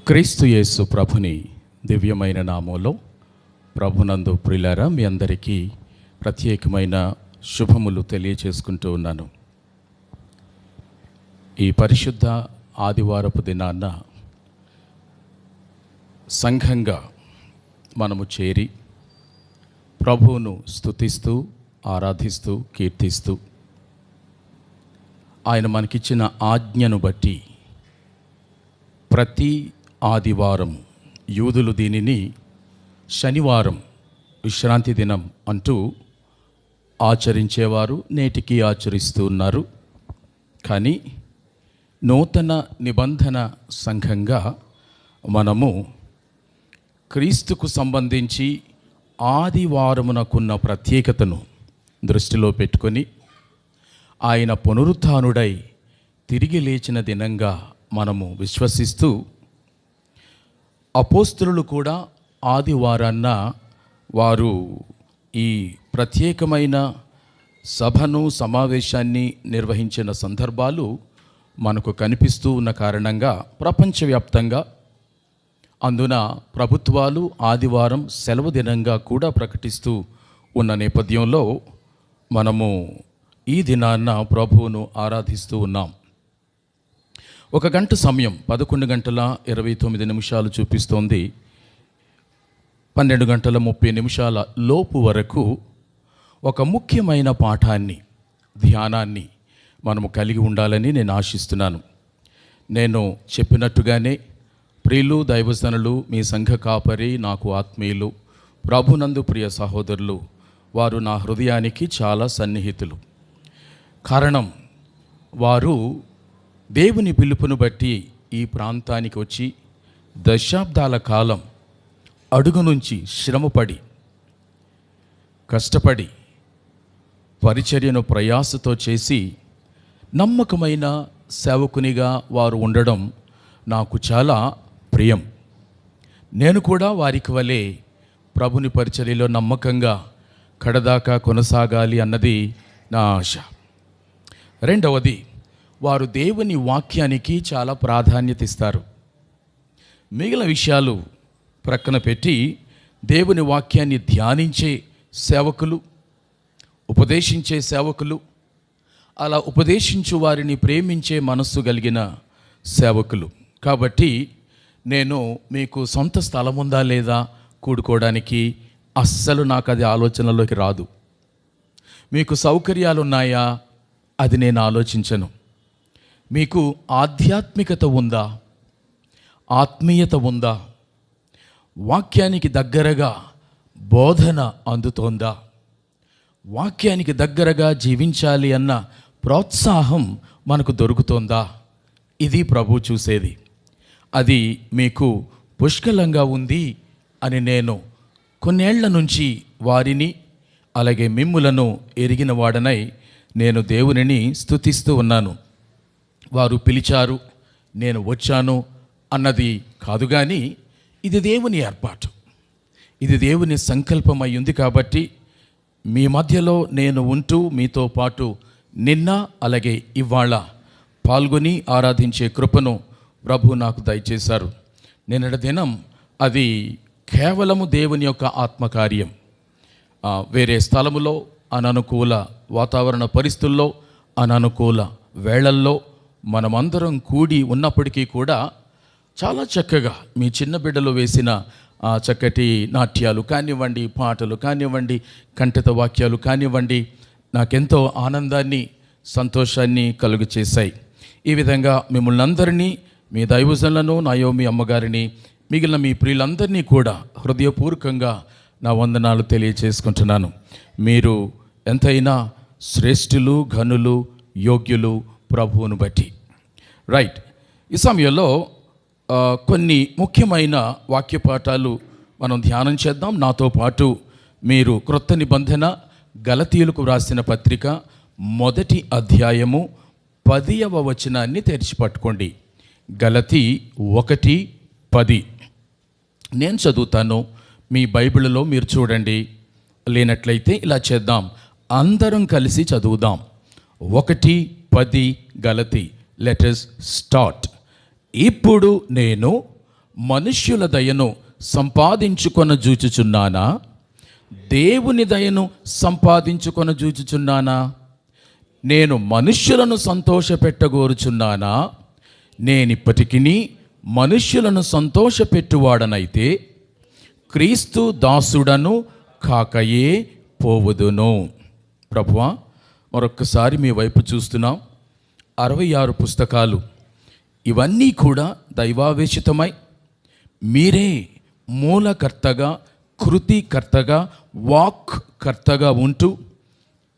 క్రీస్తు యేసు ప్రభుని దివ్యమైన నామంలో ప్రభునందు ప్రియులారా, మీ అందరికీ ప్రత్యేకమైన శుభములు తెలియచేసుకుంటూ ఉన్నాను. ఈ పరిశుద్ధ ఆదివారపు దినాన్న సంఘంగా మనము చేరి ప్రభువును స్తుతిస్తూ, ఆరాధిస్తూ, కీర్తిస్తూ, ఆయన మనకిచ్చిన ఆజ్ఞను బట్టి ప్రతి ఆదివారం యూదులు దీనిని శనివారం విశ్రాంతి దినం అంటూ ఆచరించేవారు, నేటికి ఆచరిస్తూ ఉన్నారు. కానీ నూతన నిబంధన సంఘంగా మనము క్రీస్తుకు సంబంధించి ఆదివారమునకున్న ప్రత్యేకతను దృష్టిలో పెట్టుకొని ఆయన పునరుత్థానుడై తిరిగి లేచిన దినంగా మనము విశ్వసిస్తూ, అపోస్తలులు కూడా ఆదివారాన్న వారు ఈ ప్రత్యేకమైన సభను, సమావేశాన్ని నిర్వహించిన సందర్భాలు మనకు కనిపిస్తూ ఉన్న కారణంగా ప్రపంచవ్యాప్తంగా అందున ప్రభుత్వాలు ఆదివారం సెలవు దినంగా కూడా ప్రకటిస్తూ ఉన్న నేపథ్యంలో మనము ఈ దినాన్న ప్రభువును ఆరాధిస్తూ ఉన్నాం. 1 గంట సమయం 11:29 చూపిస్తోంది. 12:30 లోపు వరకు ఒక ముఖ్యమైన పాఠాన్ని, ధ్యానాన్ని మనము కలిగి ఉండాలని నేను ఆశిస్తున్నాను. నేను చెప్పినట్టుగానే ప్రియులు, దైవజనులు, మీ సంఘ కాపరి, నాకు ఆత్మీయులు, ప్రభునందు ప్రియ సహోదరులు, వారు నా హృదయానికి చాలా సన్నిహితులు. కారణం, వారు దేవుని పిలుపును బట్టి ఈ ప్రాంతానికి వచ్చి దశాబ్దాల కాలం అడుగు నుంచి శ్రమపడి, కష్టపడి, పరిచర్యను ప్రయాసతో చేసి నమ్మకమైన సేవకునిగా వారు ఉండడం నాకు చాలా ప్రియం. నేను కూడా వారికి వలె ప్రభుని పరిచర్యలో నమ్మకంగా కడదాకా కొనసాగాలి అన్నది నా ఆశ. రెండవది, వారు దేవుని వాక్యానికి చాలా ప్రాధాన్యత ఇస్తారు. మిగిలిన విషయాలు ప్రక్కన పెట్టి దేవుని వాక్యాన్ని ధ్యానించే సేవకులు, ఉపదేశించే సేవకులు, అలా ఉపదేశించు వారిని ప్రేమించే మనస్సు కలిగిన సేవకులు. కాబట్టి నేను మీకు సొంత స్థలం ఉందా లేదా కూడుకోవడానికి అస్సలు నాకు అది ఆలోచనలోకి రాదు. మీకు సౌకర్యాలు ఉన్నాయా అది నేను ఆలోచించను. మీకు ఆధ్యాత్మికత ఉందా, ఆత్మీయత ఉందా, వాక్యానికి దగ్గరగా బోధన అందుతోందా, వాక్యానికి దగ్గరగా జీవించాలి అన్న ప్రోత్సాహం మనకు దొరుకుతోందా, ఇది ప్రభు చూసేది. అది మీకు పుష్కలంగా ఉంది అని నేను కొన్నేళ్ల నుంచి వారిని, అలాగే మిమ్ములను ఎరిగిన వాడనై నేను దేవునిని స్తుతిస్తూ ఉన్నాను. వారు పిలిచారు, నేను వచ్చాను అన్నది కాదు, కానీ ఇది దేవుని ఏర్పాటు, ఇది దేవుని సంకల్పం అయి ఉంది. కాబట్టి మీ మధ్యలో నేను ఉంటూ మీతో పాటు నిన్న అలాగే ఇవాళ పాల్గొని ఆరాధించే కృపను ప్రభు నాకు దయచేశారు. నిన్నటి దినం అది కేవలము దేవుని యొక్క ఆత్మకార్యం. వేరే స్థలములో, అననుకూల వాతావరణ పరిస్థితుల్లో, అననుకూల వేళల్లో మనమందరం కూడి ఉన్నప్పటికీ కూడా చాలా చక్కగా మీ చిన్న బిడ్డలు వేసిన చక్కటి నాట్యాలు కానివ్వండి, పాటలు కానివ్వండి, కంఠిత వాక్యాలు కానివ్వండి, నాకెంతో ఆనందాన్ని, సంతోషాన్ని కలుగు చేశాయి. ఈ విధంగా మిమ్మల్ని అందరినీ, మీ దైవజనులను, నాయోమి అమ్మగారిని, మిగిలిన మీ ప్రియులందరినీ కూడా హృదయపూర్వకంగా నా వందనాలు తెలియచేసుకుంటున్నాను. మీరు ఎంతైనా శ్రేష్ఠులు, ఘనులు, యోగ్యులు ప్రభువును బట్టి. రైట్, ఈ సమయంలో కొన్ని ముఖ్యమైన వాక్యపాఠాలు మనం ధ్యానం చేద్దాం. నాతో పాటు మీరు క్రొత్త నిబంధన గలతీయులకు వ్రాసిన పత్రిక 1వ అధ్యాయము 10వ వచనాన్ని తెరిచిపట్టుకోండి. గలతీ 1:10 నేను చదువుతాను, మీ బైబిల్లో మీరు చూడండి. లేనట్లయితే ఇలా చేద్దాం, అందరం కలిసి చదువుదాం. 1:10 గలతీ. Let us start. ఇప్పుడు నేను మనుష్యుల దయను సంపాదించుకొన జూచుచున్నానా, దేవుని దయను సంపాదించుకొన జూచుచున్నానా? నేను మనుష్యులను సంతోషపెట్టగోరుచున్నానా? నేనిప్పటికినీ మనుష్యులను సంతోషపెట్టువాడనైతే క్రీస్తు దాసుడను కాకయే పోవుదును. ప్రభువా, మరొక్కసారి మీ వైపు చూస్తున్నాం. 66 పుస్తకాలు, ఇవన్నీ కూడా దైవావేశితమై మీరే మూలకర్తగా, కృతికర్తగా, వాక్కర్తగా ఉంటూ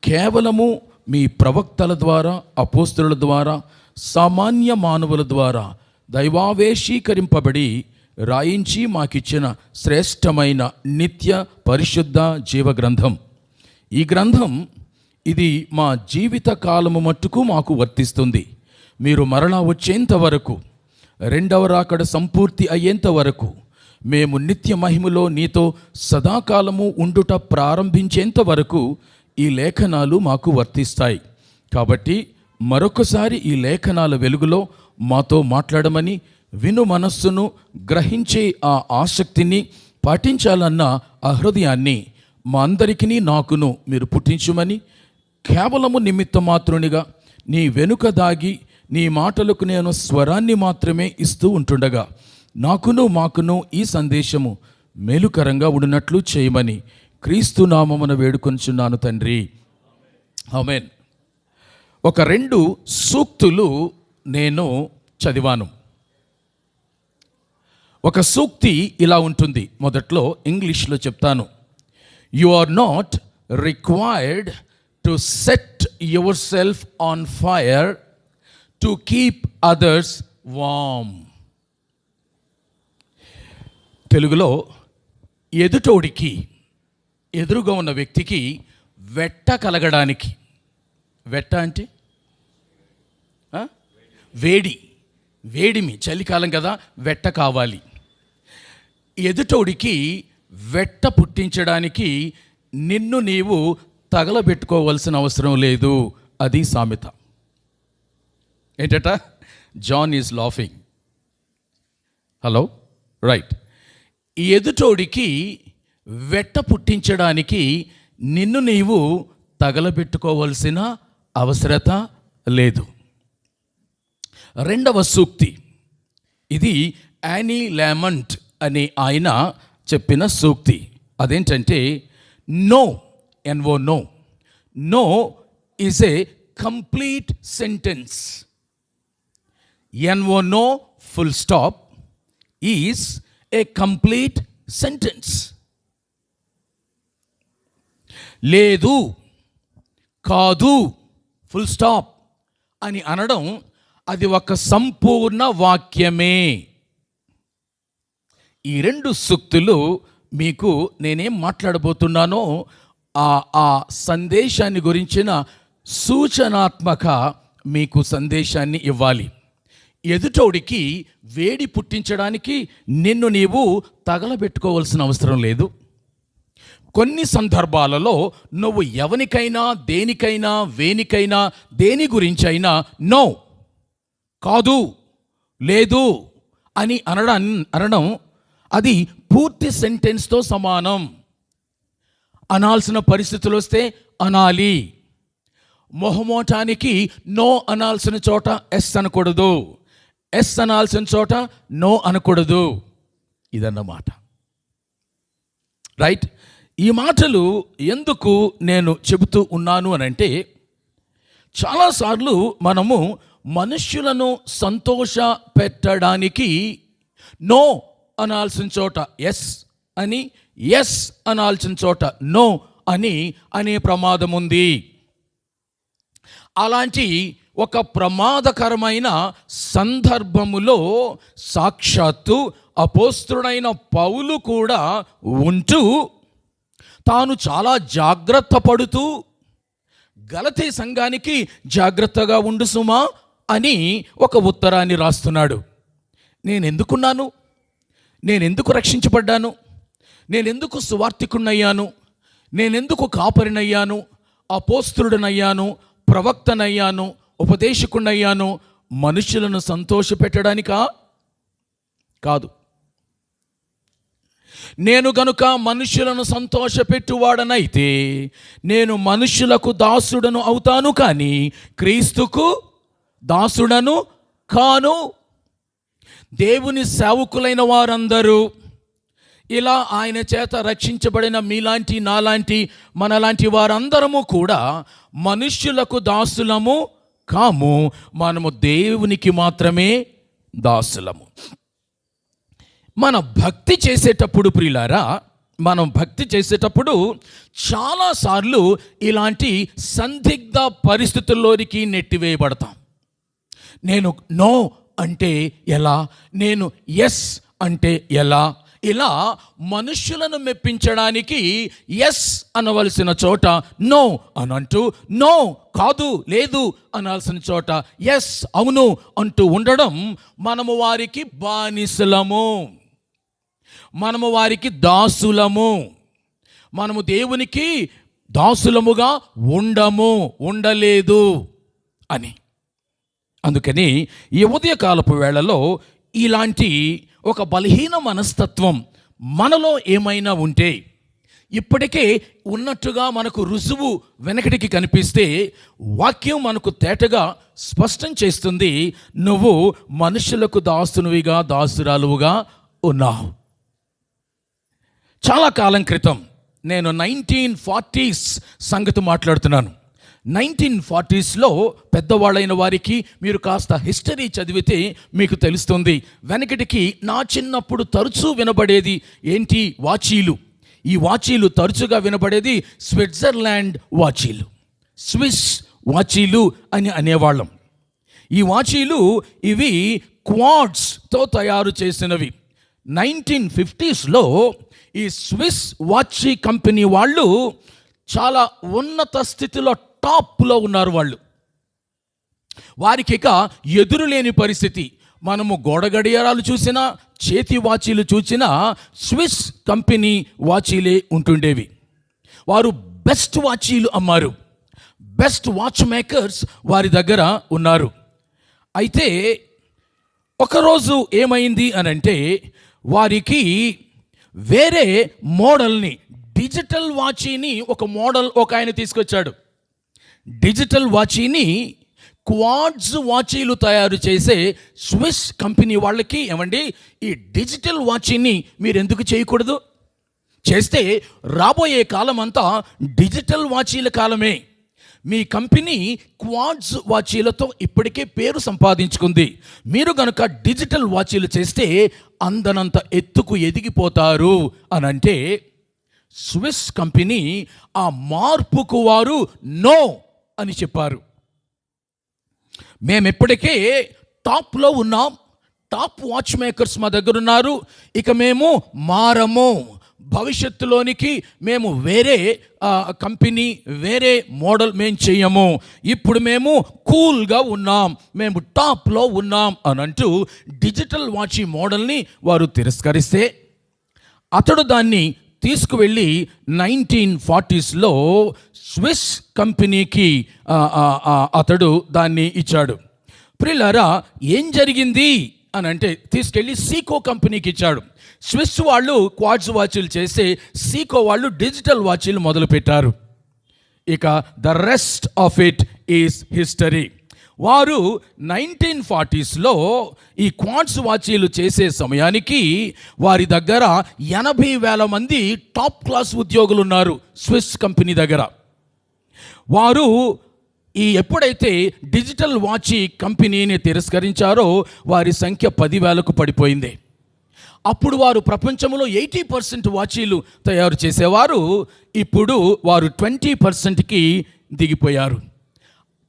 కేవలము మీ ప్రవక్తల ద్వారా, అపోస్తలుల ద్వారా, సామాన్య మానవుల ద్వారా దైవావేశీకరింపబడి రాయించి మాకిచ్చిన శ్రేష్టమైన నిత్య పరిశుద్ధ జీవ గ్రంథం. ఈ గ్రంథం ఇది మా జీవిత కాలము మట్టుకు మాకు వర్తిస్తుంది. మీరు మరలా వచ్చేంత వరకు, రెండవ రాకడ సంపూర్తి అయ్యేంత వరకు, మేము నిత్య మహిమలో నీతో సదాకాలము ఉండుట ప్రారంభించేంత వరకు ఈ లేఖనాలు మాకు వర్తిస్తాయి. కాబట్టి మరొకసారి ఈ లేఖనాల వెలుగులో మాతో మాట్లాడమని, విను మనస్సును గ్రహించే ఆ ఆసక్తిని, పాటించాలన్న ఆ హృదయాన్ని మా అందరికీ నాకును మీరు పుట్టించుమని, కేవలము నిమిత్త మాత్రునిగా నీ వెనుక దాగి నీ మాటలకు నేను స్వరాన్ని మాత్రమే ఇస్తూ ఉంటుండగా నాకును మాకును ఈ సందేశము మేలుకరంగా ఉండినట్లు చేయమని క్రీస్తు నామమున వేడుకొనుచున్నాను తండ్రి, ఆమేన్. ఒక 2 సూక్తులు నేను చదివాను. ఒక సూక్తి ఇలా ఉంటుంది. మొదట్లో ఇంగ్లీష్లో చెప్తాను. You are not required to set your self on fire to keep others warm. తెలుగులో ఎదుటోడికి, ఎదురుగా ఉన్న వ్యక్తికి వెట్ట కలగడానికి, వెట్ట అంటే వేడిమి, చలికాలం కదా, వెట్ట కావాలి. ఎదుటోడికి వెట్ట పుట్టించడానికి నిన్ను నీవు తగలబెట్టుకోవాల్సిన అవసరం లేదు. అది సామెత. ఏంటట? John is laughing. Hello, right. ఎదుటోడికి వెట్ట పుట్టించడానికి నిన్ను నీవు తగలబెట్టుకోవాల్సిన అవసరత లేదు. రెండవ సూక్తి, ఇది యానీ లామంట్ అనే ఆయన చెప్పిన సూక్తి. అదేంటంటే no, N O no. No is a complete sentence. N O no full stop is a complete sentence. లేదు, కాదు, ఫుల్ స్టాప్ అని అనడం అది ఒక సంపూర్ణ వాక్యమే. ఈ 2 సూక్తులు మీకు నేనేం మాట్లాడబోతున్నానో ఆ సందేశాన్ని గురించిన సూచనాత్మక మీకు సందేశాన్ని ఇవ్వాలి. ఎదుటోడికి వేడి పుట్టించడానికి నిన్ను నీవు తగలబెట్టుకోవాల్సిన అవసరం లేదు. కొన్ని సందర్భాలలో నువ్వు ఎవనికైనా, దేనికైనా, వేనికైనా, దేని గురించైనా నో, కాదు, లేదు అని అనడం అది పూర్తి సెంటెన్స్తో సమానం. అనాల్సిన పరిస్థితులు వస్తే అనాలి. మొహమోటానికి నో అనాల్సిన చోట ఎస్ అనకూడదు, ఎస్ అనాల్సిన చోట నో అనకూడదు. ఇదన్నమాట. రైట్. ఈ మాటలు ఎందుకు నేను చెబుతూ ఉన్నాను అనంటే, చాలాసార్లు మనము మనుష్యులను సంతోష పెట్టడానికి నో అనాల్సిన చోట ఎస్ అని, ఎస్ అనాల్సిన చోట నో అని అనే ప్రమాదం ఉంది. అలాంటి ఒక ప్రమాదకరమైన సందర్భములో సాక్షాత్తు అపోస్తలుడైన పౌలు కూడా ఉంటూ తాను చాలా జాగ్రత్త పడుతూ గలతీ సంఘానికి జాగ్రత్తగా ఉండు సుమా అని ఒక ఉత్తరాన్ని రాస్తున్నాడు. నేనెందుకున్నాను? నేనెందుకు రక్షించబడ్డాను? నేనెందుకు సువార్తికున్నయ్యాను? నేనెందుకు కాపరినయ్యాను? అపోస్తలుడనయ్యాను? ప్రవక్తనయ్యాను? ఉపదేశకున్నయ్యాను? మనుషులను సంతోషపెట్టడానికా? కాదు. నేను గనుక మనుషులను సంతోషపెట్టువాడనైతే నేను మనుషులకు దాసుడను అవుతాను, కానీ క్రీస్తుకు దాసుడను కాను. దేవుని సేవకులైన వారందరూ, ఇలా ఆయన చేత రక్షించబడిన మీలాంటి, నాలాంటి, మనలాంటి వారందరము కూడా మనుష్యులకు దాసులము కాము, మనము దేవునికి మాత్రమే దాసులము. మన భక్తి చేసేటప్పుడు ప్రియులారా, మనం భక్తి చేసేటప్పుడు చాలాసార్లు ఇలాంటి సందిగ్ధ పరిస్థితుల్లోనికి నెట్టివేయబడతాం. నేను నో అంటే ఎలా, నేను ఎస్ అంటే ఎలా, ఇలా మనుష్యులను మెప్పించడానికి ఎస్ అనవలసిన చోట నో అనంటూ, నో కాదు లేదు అనాల్సిన చోట ఎస్ అవును అంటూ ఉండడం, మనము వారికి బానిసలము, మనము వారికి దాసులము. మనము దేవునికి దాసులముగా ఉండలేదు అని. అందుకని ఈ ఉదయకాలపు వేళలో ఇలాంటి ఒక బలహీన మనస్తత్వం మనలో ఏమైనా ఉంటే, ఇప్పటికే ఉన్నట్టుగా మనకు రుజువు వెనకటికి కనిపిస్తే, వాక్యం మనకు తేటగా స్పష్టం చేస్తుంది, నువ్వు మనుషులకు దాసునివిగా, దాసురాలువుగా ఉన్నావు. చాలా కాలం క్రితం, నేను 1940s సంగతి మాట్లాడుతున్నాను. 1940sలో పెద్దవాళ్ళైన వారికి మీరు కాస్త హిస్టరీ చదివితే మీకు తెలుస్తుంది. వెనకటికి నా చిన్నప్పుడు తరచూ వినబడేది ఏంటి? వాచీలు. ఈ వాచీలు తరచుగా వినబడేది స్విట్జర్లాండ్ వాచీలు, స్విస్ వాచీలు అని అనేవాళ్ళం. ఈ వాచీలు ఇవి క్వార్ట్స్తో తయారు చేసినవి. 1950sలో ఈ స్విస్ వాచీ కంపెనీ వాళ్ళు చాలా ఉన్నత స్థితిలో, టాప్లో ఉన్నారు వాళ్ళు. వారికి ఇక ఎదురులేని పరిస్థితి. మనము గోడ గడియారాలు చూసినా, చేతి వాచీలు చూసినా స్విస్ కంపెనీ వాచీలే ఉంటుండేవి. వారు బెస్ట్ వాచీలు అమ్మారు. బెస్ట్ వాచ్ మేకర్స్ వారి దగ్గర ఉన్నారు. అయితే ఒకరోజు ఏమైంది అనంటే, వారికి వేరే మోడల్ని, డిజిటల్ వాచీని ఒక మోడల్ ఒక ఆయన తీసుకొచ్చాడు. డిజిటల్ వాచీని క్వార్ట్జ్ వాచీలు తయారు చేసే స్విస్ కంపెనీ వాళ్ళకి, ఏమండి ఈ డిజిటల్ వాచీని మీరు ఎందుకు చేయకూడదు? చేస్తే రాబోయే కాలం అంతా డిజిటల్ వాచీల కాలమే. మీ కంపెనీ క్వార్ట్జ్ వాచీలతో ఇప్పటికే పేరు సంపాదించుకుంది. మీరు కనుక డిజిటల్ వాచీలు చేస్తే అందనంత ఎత్తుకు ఎదిగిపోతారు అని అంటే, స్విస్ కంపెనీ ఆ మార్పుకు వారు నో అని చెప్పారు. మేము ఇప్పటికే టాప్లో ఉన్నాం, టాప్ వాచ్ మేకర్స్ మా దగ్గర ఉన్నారు, ఇక మేము మారము, భవిష్యత్తులోనికి మేము వేరే కంపెనీ, వేరే మోడల్ మేము చేయము, ఇప్పుడు మేము కూల్గా ఉన్నాం, మేము టాప్లో ఉన్నాం అని అంటూ డిజిటల్ వాచీ మోడల్ని వారు తిరస్కరిస్తే, అతడు దాన్ని తీసుకువెళ్ళి 1940sలో స్విస్ కంపెనీకి అతడు దాన్ని ఇచ్చాడు. ప్రియులారా, ఏం జరిగింది అని అంటే, తీసుకెళ్ళి సీకో కంపెనీకి ఇచ్చాడు. స్విస్ వాళ్ళు క్వార్ట్జ్ వాచీలు చేస్తే, సీకో వాళ్ళు డిజిటల్ వాచీలు మొదలుపెట్టారు. ఇక the rest of it is history. వారు 1940sలో ఈ క్వార్ట్జ్ వాచీలు చేసే సమయానికి వారి దగ్గర 80,000 మంది టాప్ క్లాస్ ఉద్యోగులు ఉన్నారు స్విస్ కంపెనీ దగ్గర. వారు ఎప్పుడైతే డిజిటల్ వాచీ కంపెనీని తిరస్కరించారో వారి సంఖ్య 10,000కు పడిపోయింది. అప్పుడు వారు ప్రపంచంలో 80% వాచీలు తయారు చేసేవారు, ఇప్పుడు వారు 20%కి దిగిపోయారు.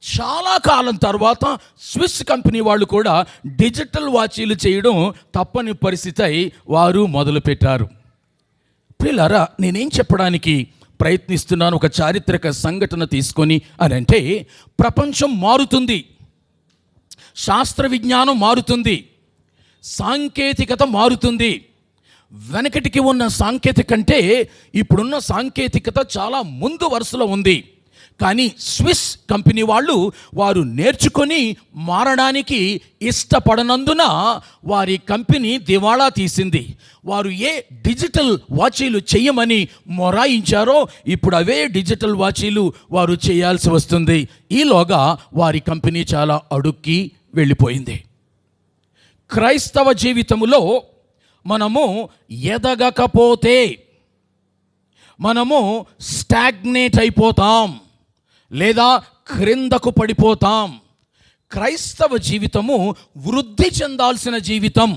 చాలా కాలం తర్వాత స్విస్ కంపెనీ వాళ్ళు కూడా డిజిటల్ వాచీలు చేయడం తప్పని పరిస్థితి అయి వారు మొదలుపెట్టారు. ప్రియులారా, నేనేం చెప్పడానికి ప్రయత్నిస్తున్నాను, ఒక చారిత్రక సంఘటన తీసుకొని అని అంటే, ప్రపంచం మారుతుంది, శాస్త్ర విజ్ఞానం మారుతుంది, సాంకేతికత మారుతుంది. వెనకటికి ఉన్న సాంకేతిక కంటే ఇప్పుడున్న సాంకేతికత చాలా ముందు వరుసలో ఉంది. కానీ స్విస్ కంపెనీ వారు నేర్చుకొని మారడానికి ఇష్టపడనందున వారి కంపెనీ దివాళా తీసింది. వారు ఏ డిజిటల్ వాచీలు చేయమని మొరాయించారో ఇప్పుడు అవే డిజిటల్ వాచీలు వారు చేయాల్సి వస్తుంది. ఈలోగా వారి కంపెనీ చాలా అడుక్కి వెళ్ళిపోయింది. క్రైస్తవ జీవితములో మనము ఎదగకపోతే మనము స్టాగ్నేట్ అయిపోతాం, లేదా క్రిందకు పడిపోతాం. క్రైస్తవ జీవితము వృద్ధి చెందాల్సిన జీవితం,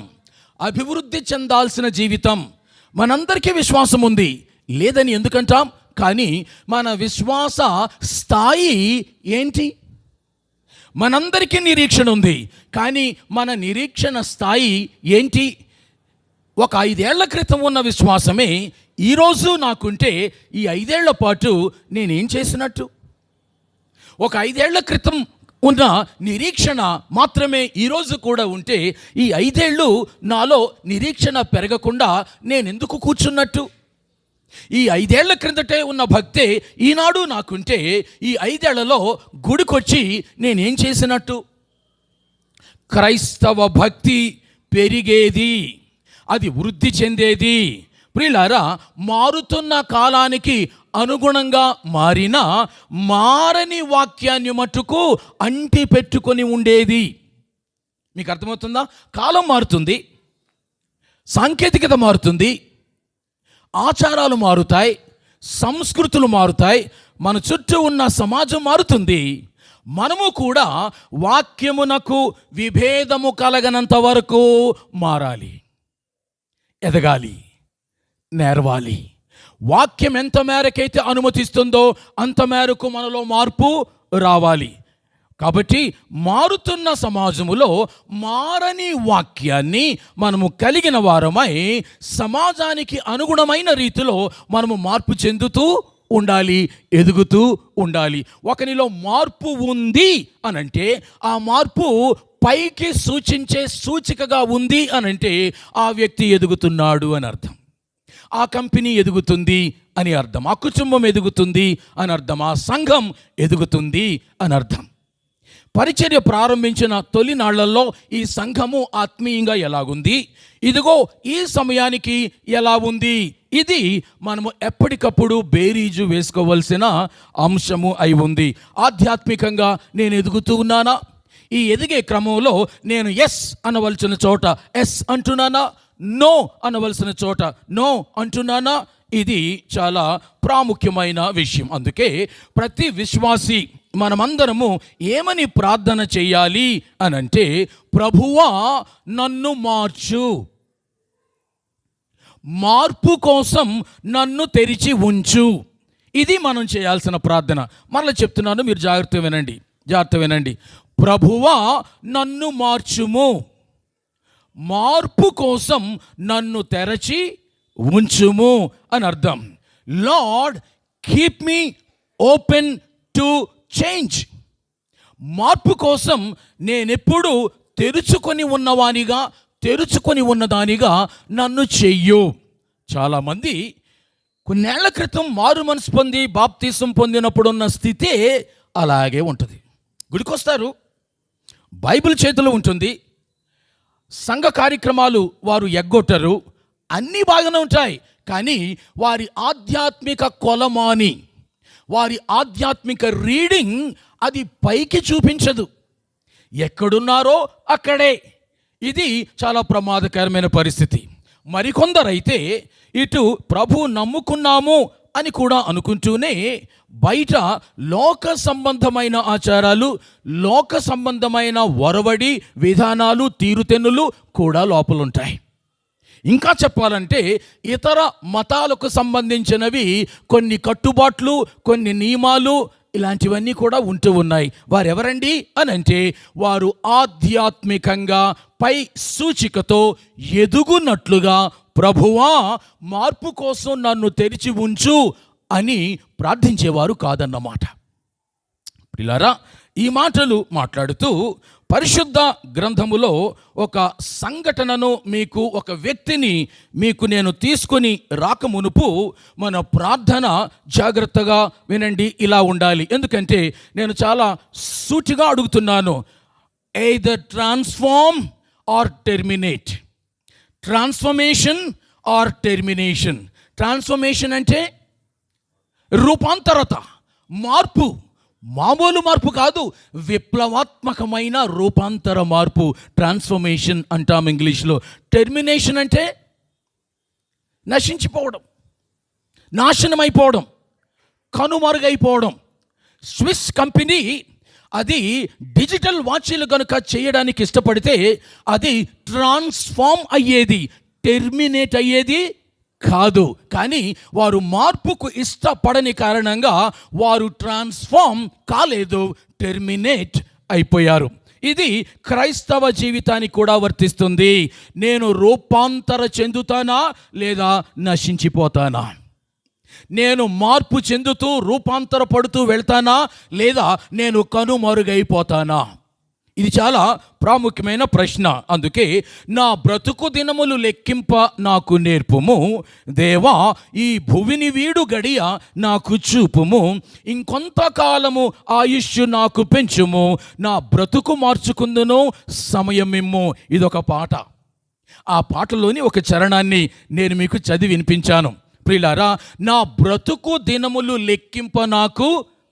అభివృద్ధి చెందాల్సిన జీవితం. మనందరికీ విశ్వాసం ఉంది లేదని ఎందుకంటాం? కానీ మన విశ్వాస స్థాయి ఏంటి? మనందరికీ నిరీక్షణ ఉంది, కానీ మన నిరీక్షణ స్థాయి ఏంటి? ఒక 5 ఏళ్ల క్రితం ఉన్న విశ్వాసమే ఈరోజు నాకుంటే ఈ 5 ఏళ్ల పాటు నేనేం చేసినట్టు? ఒక 5 ఏళ్ల క్రితం ఉన్న నిరీక్షణ మాత్రమే ఈరోజు కూడా ఉంటే ఈ 5 ఏళ్ళు నాలో నిరీక్షణ పెరగకుండా నేనెందుకు కూర్చున్నట్టు? ఈ 5 ఏళ్ల క్రిందటే ఉన్న భక్తే ఈనాడు నాకుంటే ఈ 5 ఏళ్లలో గుడికొచ్చి నేనేం చేసినట్టు? క్రైస్తవ భక్తి పెరిగేది, అది వృద్ధి చెందేది. ప్రియులారా, మారుతున్న కాలానికి అనుగుణంగా మారని వాక్యాన్ని మట్టుకు అంటి పెట్టుకొని ఉండేది. మీకు అర్థమవుతుందా? కాలం మారుతుంది, సాంకేతికత మారుతుంది, ఆచారాలు మారుతాయి, సంస్కృతులు మారుతాయి, మన చుట్టూ ఉన్న సమాజం మారుతుంది. మనము కూడా వాక్యమునకు విభేదము కలగనంత వరకు మారాలి, ఎదగాలి, నేర్వాలి. వాక్యం ఎంత మేరకైతే అనుమతిస్తుందో అంత మేరకు మనలో మార్పు రావాలి. కాబట్టి మారుతున్న సమాజములో మారని వాక్యాన్ని మనము కలిగిన వారమై సమాజానికి అనుగుణమైన రీతిలో మనము మార్పు చెందుతూ ఉండాలి, ఎదుగుతూ ఉండాలి. ఒకనిలో మార్పు ఉంది అనంటే ఆ మార్పు పైకి సూచించే సూచికగా ఉంది అనంటే ఆ వ్యక్తి ఎదుగుతున్నాడు అని అర్థం. ఆ కంపెనీ ఎదుగుతుంది అని అర్థం, ఆ కుటుంబం ఎదుగుతుంది అని అర్థం, ఆ సంఘం ఎదుగుతుంది అని అర్థం. పరిచర్య ప్రారంభించిన తొలి నాళ్లలో ఈ సంఘము ఆత్మీయంగా ఎలాగుంది, ఇదిగో ఈ సమయానికి ఎలా ఉంది, ఇది మనము ఎప్పటికప్పుడు బేరీజు వేసుకోవలసిన అంశము అయి ఉంది. ఆధ్యాత్మికంగా నేను ఎదుగుతూ ఉన్నానా? ఈ ఎదిగే క్రమంలో నేను ఎస్ అనవలసిన చోట ఎస్ అంటున్నానా? నో అనవలసిన చోట నో అంటున్నానా? ఇది చాలా ప్రాముఖ్యమైన విషయం. అందుకే ప్రతి విశ్వాసి మనమందరము ఏమని ప్రార్థన చేయాలి అనంటే, ప్రభువా నన్ను మార్చు, మార్పు కోసం నన్ను తెరిచి ఉంచు. ఇది మనం చేయాల్సిన ప్రార్థన. మరలా చెప్తున్నాను, మీరు జాగ్రత్త వినండి. ప్రభువా నన్ను మార్చుము, మార్పు కోసం నన్ను తెరచి ఉంచుము అని అర్థం. Lord keep me open to change. మార్పు కోసం నేనెప్పుడు తెరుచుకొని ఉన్నదానిగా నన్ను చెయ్యు. చాలామంది కొన్నేళ్ల క్రితం మారు మనసు పొంది బాప్తీసం పొందినప్పుడున్న స్థితే అలాగే ఉంటుంది. గుడికొస్తారు, బైబిల్ చేతిలో ఉంటుంది, సంఘ కార్యక్రమాలు వారు ఎగ్గొట్టరు, అన్నీ బాగానే ఉంటాయి. కానీ వారి ఆధ్యాత్మిక కొలమాని, వారి ఆధ్యాత్మిక రీడింగ్ అది పైకి చూపించదు. ఎక్కడున్నారో అక్కడే. ఇది చాలా ప్రమాదకరమైన పరిస్థితి. మరికొందరైతే ఇటు ప్రభు నమ్ముకున్నాము అని కూడా అనుకుంటూనే బయట లోక సంబంధమైన ఆచారాలు, లోక సంబంధమైన ఒరవడి విధానాలు, తీరుతెన్నులు కూడా లోపలుంటాయి. ఇంకా చెప్పాలంటే ఇతర మతాలకు సంబంధించినవి కొన్ని కట్టుబాట్లు, కొన్ని నియమాలు, ఇలాంటివన్నీ కూడా ఉంటూ ఉన్నాయి. వారెవరండి అని అంటే, వారు ఆధ్యాత్మికంగా పై సూచికతో ఎదుగునట్లుగా ప్రభువా మార్పు కోసం నన్ను తెరిచి ఉంచు అని ప్రార్థించేవారు కాదన్నమాట. ప్రియులారా, ఈ మాటలు మాట్లాడుతూ పరిశుద్ధ గ్రంథములో ఒక సంఘటనను ఒక వ్యక్తిని నేను తీసుకొని రాకమునుపు మన ప్రార్థన జాగ్రత్తగా వినండి, ఇలా ఉండాలి. ఎందుకంటే నేను చాలా సూటిగా అడుగుతున్నాను. Either transform or terminate. Transformation or termination. Transformation అంటే రూపాంతరత, మార్పు. మామూలు మార్పు కాదు, విప్లవాత్మకమైన రూపాంతర మార్పు ట్రాన్స్ఫర్మేషన్ అంటాం ఇంగ్లీష్లో. టెర్మినేషన్ అంటే నశించిపోవడం, నాశనమైపోవడం, కనుమరుగైపోవడం. స్విస్ కంపెనీ అది డిజిటల్ వాచీలు కనుక చేయడానికి ఇష్టపడితే అది ట్రాన్స్ఫార్మ్ అయ్యేది, టెర్మినేట్ అయ్యేది కాదు. కానీ వారు మార్పుకు ఇష్టపడని కారణంగా వారు ట్రాన్స్ఫార్మ్ కాలేదు, టెర్మినేట్ అయిపోయారు. ఇది క్రైస్తవ జీవితానికి కూడా వర్తిస్తుంది. నేను రూపాంతర చెందుతానా లేదా నశించిపోతానా? నేను మార్పు చెందుతూ రూపాంతర పడుతూ వెళ్తానా లేదా నేను కనుమరుగైపోతానా? ఇది చాలా ప్రాముఖ్యమైన ప్రశ్న. అందుకే నా బ్రతుకు దినములు లెక్కింప నాకు నేర్పుము, దేవా ఈ భువిని వీడు గడియ నాకు చూపుము, ఇంకొంతకాలము ఆయుష్ నాకు పెంచుము, నా బ్రతుకు మార్చుకుందును సమయమిమ్ము. ఇదొక పాట. ఆ పాటలోని ఒక చరణాన్ని నేను మీకు చదివి వినిపించాను. ప్రియులారా, నా బ్రతుకు దినములు లెక్కింప నాకు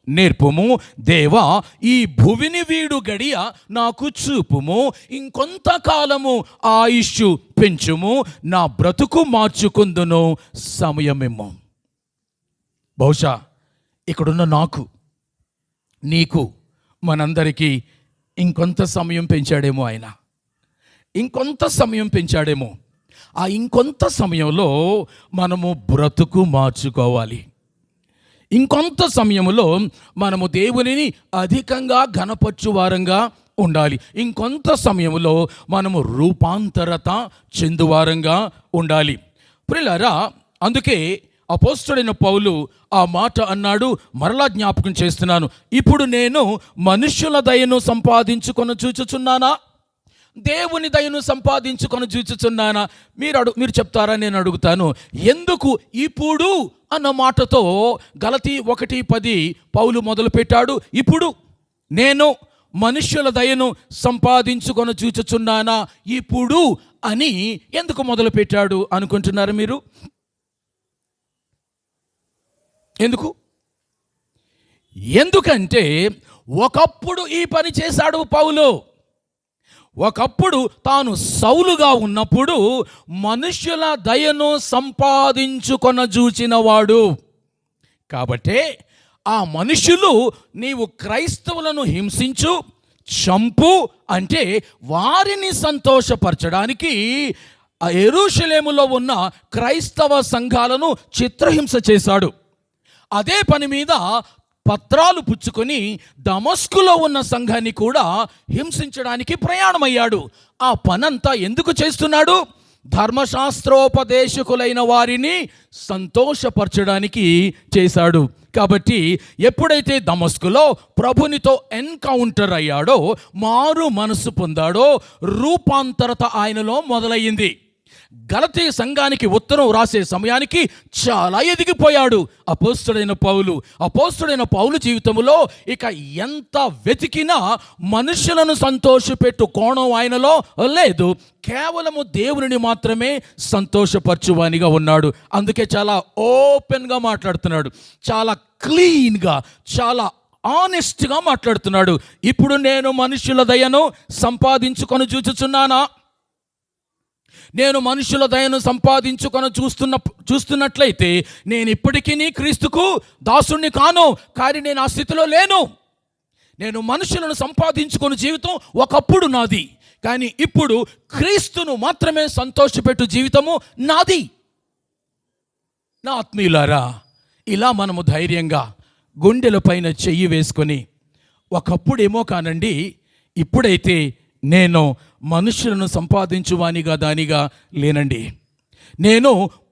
నేర్పుము, దేవా ఈ భువిని వీడు గడియ నాకు చూపుము, ఇంకొంతకాలము ఆయుష్ పెంచుము, నా బ్రతుకు మార్చుకుందును సమయమేమో. బహుశా ఇక్కడున్న నాకు, నీకు, మనందరికీ ఇంకొంత సమయం పెంచాడేమో ఆయన, ఇంకొంత సమయం పెంచాడేమో. ఆ ఇంకొంత సమయంలో మనము బ్రతుకు మార్చుకోవాలి. ఇంకొంత సమయంలో మనము దేవునిని అధికంగా ఘనపరచు వారంగా ఉండాలి. ఇంకొంత సమయంలో మనము రూపాంతరత చెందువారంగా ఉండాలి. ప్రియులారా, అందుకే అపోస్తలుడైన పౌలు ఆ మాట అన్నాడు. మరలా జ్ఞాపకం చేస్తున్నాను. ఇప్పుడు నేను మనుష్యుల దయను సంపాదించుకొని చూచుచున్నానా, దేవుని దయను సంపాదించుకొని చూచుచున్నానా? మీరు చెప్తారా? నేను అడుగుతాను. ఎందుకు ఇప్పుడు అన్న మాటతో గలతీ 1:10 పౌలు మొదలుపెట్టాడు. ఇప్పుడు నేను మనుష్యుల దయను సంపాదించుకొని చూచుచున్నానా ఇప్పుడు అని ఎందుకు మొదలుపెట్టాడు అనుకుంటున్నారు మీరు? ఎందుకంటే ఒకప్పుడు ఈ పని చేశాడు పౌలు. ఒకప్పుడు తాను సౌలుగా ఉన్నప్పుడు మనుష్యుల దయను సంపాదించుకొన చూచినవాడు. కాబట్టే ఆ మనుషులు నీవు క్రైస్తవులను హింసించు, చంపు అంటే వారిని సంతోషపరచడానికి యెరూషలేములో ఉన్న క్రైస్తవ సంఘాలను చిత్రహింస చేశాడు. అదే పని మీద పత్రాలు పుచ్చుకొని దమస్కులో ఉన్న సంఘాన్ని కూడా హింసించడానికి ప్రయాణమయ్యాడు. ఆ పనంతా ఎందుకు చేస్తున్నాడు? ధర్మశాస్త్రోపదేశకులైన వారిని సంతోషపరచడానికి చేశాడు. కాబట్టి ఎప్పుడైతే దమస్కులో ప్రభునితో ఎన్కౌంటర్ అయ్యాడో, మారు మనసు పొందాడో, రూపాంతరత ఆయనలో మొదలయ్యింది. గలతీ సంఘానికి ఉత్తరం రాసే సమయానికి చాలా ఎదిగిపోయాడు అపోస్తలుడైన పౌలు జీవితంలో ఇక ఎంత వెతికినా మనుషులను సంతోషపెట్టు కోణం ఆయనలో లేదు. కేవలము దేవుని మాత్రమే సంతోషపరచువానిగా ఉన్నాడు. అందుకే చాలా ఓపెన్గా మాట్లాడుతున్నాడు, చాలా క్లీన్గా, చాలా ఆనెస్ట్గా మాట్లాడుతున్నాడు. ఇప్పుడు నేను మనుషుల దయను సంపాదించుకొని చూచుచున్నానా? నేను మనుషుల దయను సంపాదించుకొని చూస్తున్నట్లయితే నేను ఇప్పటికీ క్రీస్తుకు దాసుణ్ణి కాను. కానీ నేను ఆ స్థితిలో లేను. నేను మనుషులను సంపాదించుకొని జీవితం ఒకప్పుడు నాది, కానీ ఇప్పుడు క్రీస్తును మాత్రమే సంతోషపెట్టు జీవితము నాది. నా ఆత్మీయులారా, ఇలా మనము ధైర్యంగా గుండెల పైన చెయ్యి వేసుకొని, ఒకప్పుడేమో కానండి, ఇప్పుడైతే నేను మనుషులను సంపాదించువానిగా దానిగా లేనండి, నేను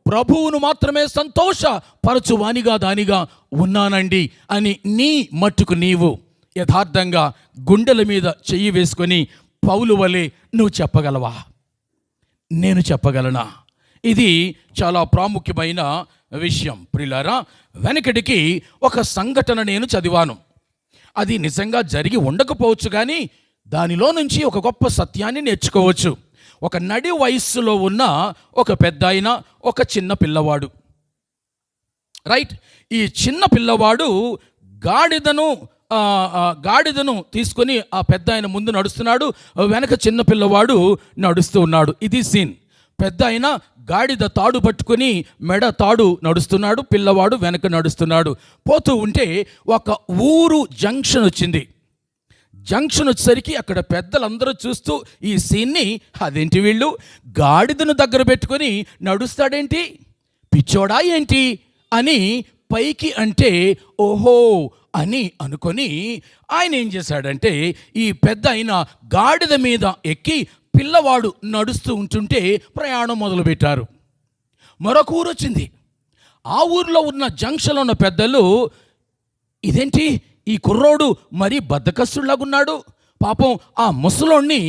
ప్రభువును మాత్రమే సంతోషపరచువానిగా దానిగా ఉన్నానండి అని నీ మట్టుకు నీవు యథార్థంగా గుండెల మీద చెయ్యి వేసుకొని పౌలు వలె నువ్వు చెప్పగలవా? నేను చెప్పగలనా? ఇది చాలా ప్రాముఖ్యమైన విషయం. ప్రియులారా, వెనకటికి ఒక సంఘటన నేను చదివాను. అది నిజంగా జరిగి ఉండకపోవచ్చు, కానీ దానిలో నుంచి ఒక గొప్ప సత్యాన్ని నేర్చుకోవచ్చు. ఒక నడి వయస్సులో ఉన్న ఒక పెద్దాయన, ఒక చిన్న పిల్లవాడు. రైట్, ఈ చిన్న పిల్లవాడు గాడిదను తీసుకొని ఆ పెద్ద ఆయన ముందు నడుస్తున్నాడు, వెనక చిన్న పిల్లవాడు నడుస్తూ ఉన్నాడు. ఇది సీన్. పెద్ద ఆయన గాడిద తాడు పట్టుకొని మెడ తాడు నడుస్తున్నాడు, పిల్లవాడు వెనక నడుస్తున్నాడు. పోతూ ఉంటే ఒక ఊరు జంక్షన్ వచ్చింది. జంక్షన్ వచ్చేసరికి అక్కడ పెద్దలందరూ చూస్తూ ఈ సీన్ని, అదేంటి వీళ్ళు గాడిదను దగ్గర పెట్టుకొని నడుస్తాడేంటి, పిచ్చోడా ఏంటి అని పైకి అంటే ఓహో అని అనుకొని ఆయన ఏం చేశాడంటే, ఈ పెద్ద అయిన గాడిద మీద ఎక్కి పిల్లవాడు నడుస్తూ ఉంటుంటే ప్రయాణం మొదలుపెట్టారు. మరొక ఊరు వచ్చింది. ఆ ఊరిలో ఉన్న జంక్షన్లో ఉన్న పెద్దలు, ఇదేంటి ఈ కుర్రోడు మరీ బద్ధకస్తులాగున్నాడు, పాపం ఆ ముసలోడిని